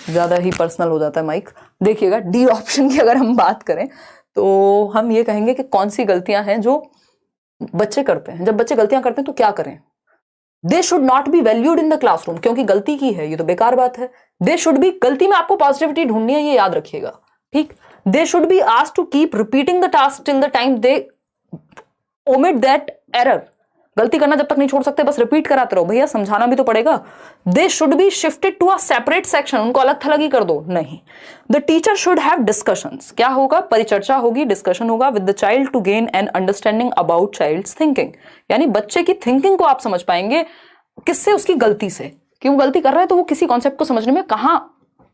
ज़्यादा ही पर्सनल हो जाता है माइक। देखिएगा डी ऑप्शन की अगर हम बात करें तो हम ये कहेंगे कि कौन सी गलतियां हैं जो बच्चे करते हैं। जब बच्चे गलतियां करते हैं तो क्या करें? They should not be valued in the classroom, क्योंकि गलती की है ये तो बेकार बात है। दे शुड बी, गलती में आपको पॉजिटिविटी ढूंढनी है, ये याद रखिएगा, ठीक। They should be asked to keep repeating the task till the time they omit that error. गलती करना जब तक नहीं छोड़ सकते, बस रिपीट कराते रहो, भैया समझाना भी तो पड़ेगा। They should be shifted to a separate section, उनको अलग थलग ही कर दो, नहीं। The teacher should have discussions, क्या होगा? परिचर्चा होगी, डिस्कशन होगा with the child to gain an understanding about child's thinking, यानी बच्चे की थिंकिंग को आप समझ पाएंगे किससे? उसकी गलती से, कि वो गलती कर रहा है तो वो किसी कॉन्सेप्ट को समझने में कहां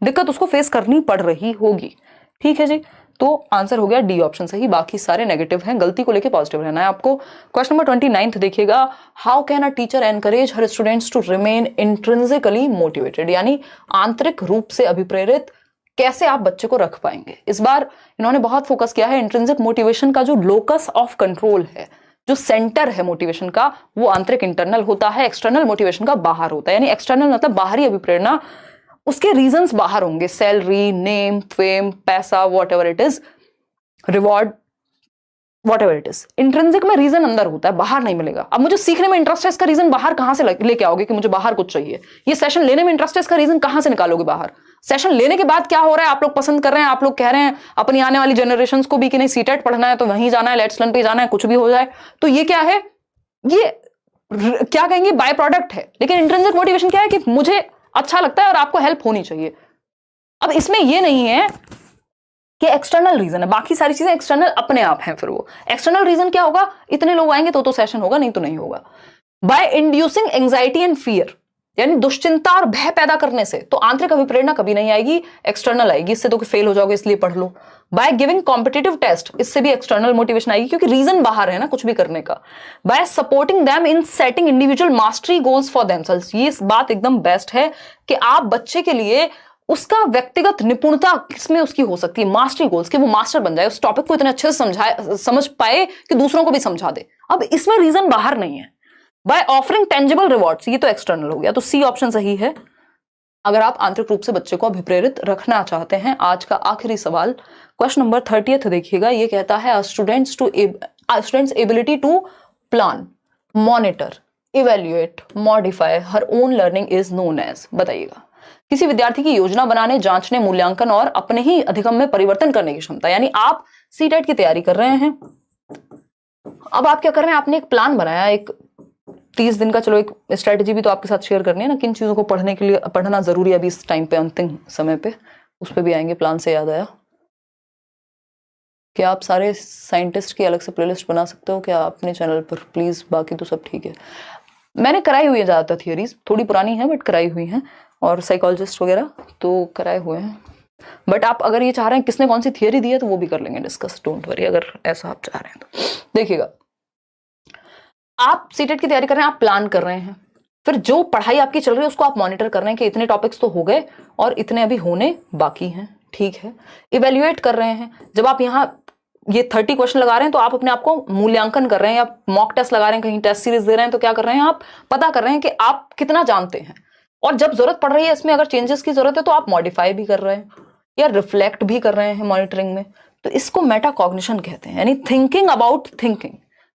दिक्कत उसको फेस करनी पड़ रही होगी, ठीक है जी। तो आंसर हो गया डी ऑप्शन सही, बाकी सारे नेगेटिव हैं। गलती को लेके पॉजिटिव रहना है आपको। क्वेश्चन नंबर 29 देखिएगा, how can a teacher encourage her students to remain intrinsically motivated, यानी आंतरिक रूप से अभिप्रेरित कैसे आप बच्चे को रख पाएंगे। इस बार इन्होंने बहुत फोकस किया है इंट्रिंसिक मोटिवेशन का जो लोकस ऑफ कंट्रोल है, जो सेंटर है मोटिवेशन का, वो आंतरिक इंटरनल होता है, एक्सटर्नल मोटिवेशन का बाहर होता है। यानी एक्सटर्नल मतलब बाहरी अभिप्रेरणा, उसके रीजंस बाहर होंगे, सैलरी, नेम, फेम, पैसा, what ever it is, reward, what ever it is. Intrinsic में रीजन अंदर होता है, बाहर नहीं मिलेगा। अब मुझे सीखने में इंटरेस्ट है, इसका रीजन बाहर कहां से लेके आओगे कि मुझे बाहर कुछ चाहिए? ये सेशन लेने में इंटरेस्ट है, इसका रीजन कहां से निकालोगे बाहर? सेशन लेने के बाद क्या हो रहा है, आप लोग पसंद कर रहे हैं, आप लोग कह रहे हैं अपनी आने वाली जनरेशन को भी कि नहीं सीटेट पढ़ना है तो वहीं जाना है, लेट्स लर्न पे जाना है, कुछ भी हो जाए। तो ये क्या है? ये क्या कहेंगे, बाय प्रोडक्ट है। लेकिन इंट्रिंसिक मोटिवेशन क्या है कि मुझे अच्छा लगता है और आपको हेल्प होनी चाहिए। अब इसमें ये नहीं है कि एक्सटर्नल रीजन है, बाकी सारी चीजें एक्सटर्नल अपने आप हैं। फिर वो एक्सटर्नल रीजन क्या होगा? इतने लोग आएंगे तो सेशन होगा, नहीं तो नहीं होगा। By inducing anxiety and fear, यानी दुश्चिंता और भय पैदा करने से तो आंतरिक अभिप्रेरणा कभी नहीं आएगी, एक्सटर्नल आएगी। इससे तो कि फेल हो जाओगे इसलिए पढ़ लो। बाय गिविंग कॉम्पिटिटिव टेस्ट, इससे भी एक्सटर्नल मोटिवेशन आएगी क्योंकि रीजन बाहर है ना कुछ भी करने का। Bye supporting them in setting individual mastery goals for themselves, ये बात एकदम बेस्ट है कि आप बच्चे के लिए उसका व्यक्तिगत निपुणता किसमें उसकी हो सकती है, मास्टरी गोल्स, कि वो मास्टर बन जाए, उस टॉपिक को इतने अच्छे से समझ पाए कि दूसरों को भी समझा दे। अब इसमें रीजन बाहर नहीं है। बाय ऑफरिंग टेंजिबल रिवॉर्ड्स, ये तो एक्सटर्नल हो गया, तो सी ऑप्शन सही है अगर आप आंतरिक रूप से बच्चे को अभिप्रेरित रखना चाहते हैं। आज का आखिरी सवाल क्वेश्चन नंबर 30 देखिएगा, ये कहता है students ability to plan, monitor, evaluate, modify her own learning is known as. बताइएगा, किसी विद्यार्थी की योजना बनाने, जांचने, मूल्यांकन और अपने ही अधिगम में परिवर्तन करने की क्षमता। यानी आप सीटेट की तैयारी कर रहे हैं, अब आप क्या कर रहे हैं, आपने एक प्लान बनाया, एक 30 दिन का, चलो एक स्ट्रेटेजी भी तो आपके साथ शेयर करनी है ना, किन चीजों को पढ़ने के लिए पढ़ना जरूरी है अभी इस टाइम पे, अंतिम समय पे, उस पे भी आएंगे। प्लान से याद आया, क्या आप सारे साइंटिस्ट की अलग से प्लेलिस्ट बना सकते हो क्या अपने चैनल पर प्लीज? बाकी तो सब ठीक है। मैंने कराई हुई है ज्यादातर थियोरीज, थोड़ी पुरानी है बट कराई हुई हैं, और साइकोलॉजिस्ट वगैरह तो कराए हुए हैं। बट आप अगर ये चाह रहे हैं किसने कौन सी थियोरी दी है तो वो भी कर लेंगे डिस्कस, डोंट वरी, अगर ऐसा आप चाह रहे हैं तो। देखिएगा, आप सीटेट की तैयारी कर रहे हैं, आप प्लान कर रहे हैं, फिर जो पढ़ाई आपकी चल रही है उसको आप मॉनिटर कर रहे हैं कि इतने टॉपिक्स तो हो गए और इतने अभी होने बाकी हैं, ठीक है। इवेल्युएट कर रहे हैं, जब आप यहाँ ये 30 क्वेश्चन लगा रहे हैं तो आप अपने आप को मूल्यांकन कर रहे हैं, या मॉक टेस्ट लगा रहे हैं, कहीं टेस्ट सीरीज दे रहे हैं, तो क्या कर रहे हैं, आप पता कर रहे हैं कि आप कितना जानते हैं, और जब जरूरत पड़ रही है इसमें अगर चेंजेस की जरूरत है तो आप मॉडिफाई भी कर रहे हैं या रिफ्लेक्ट भी कर रहे हैं मॉनिटरिंग में। तो इसको मेटा कॉग्निशन कहते हैं, यानी थिंकिंग अबाउट थिंकिंग।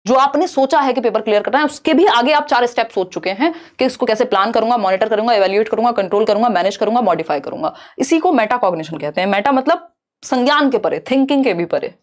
जो आपने सोचा है कि पेपर क्लियर करना है, उसके भी आगे आप 4 स्टेप सोच चुके हैं कि इसको कैसे प्लान करूंगा, मॉनिटर करूंगा, इवैल्यूएट करूंगा, कंट्रोल करूंगा, मैनेज करूंगा, मॉडिफाई करूंगा। इसी को मेटा कॉग्निशन कहते हैं। मेटा मतलब संज्ञान के परे, थिंकिंग के भी परे।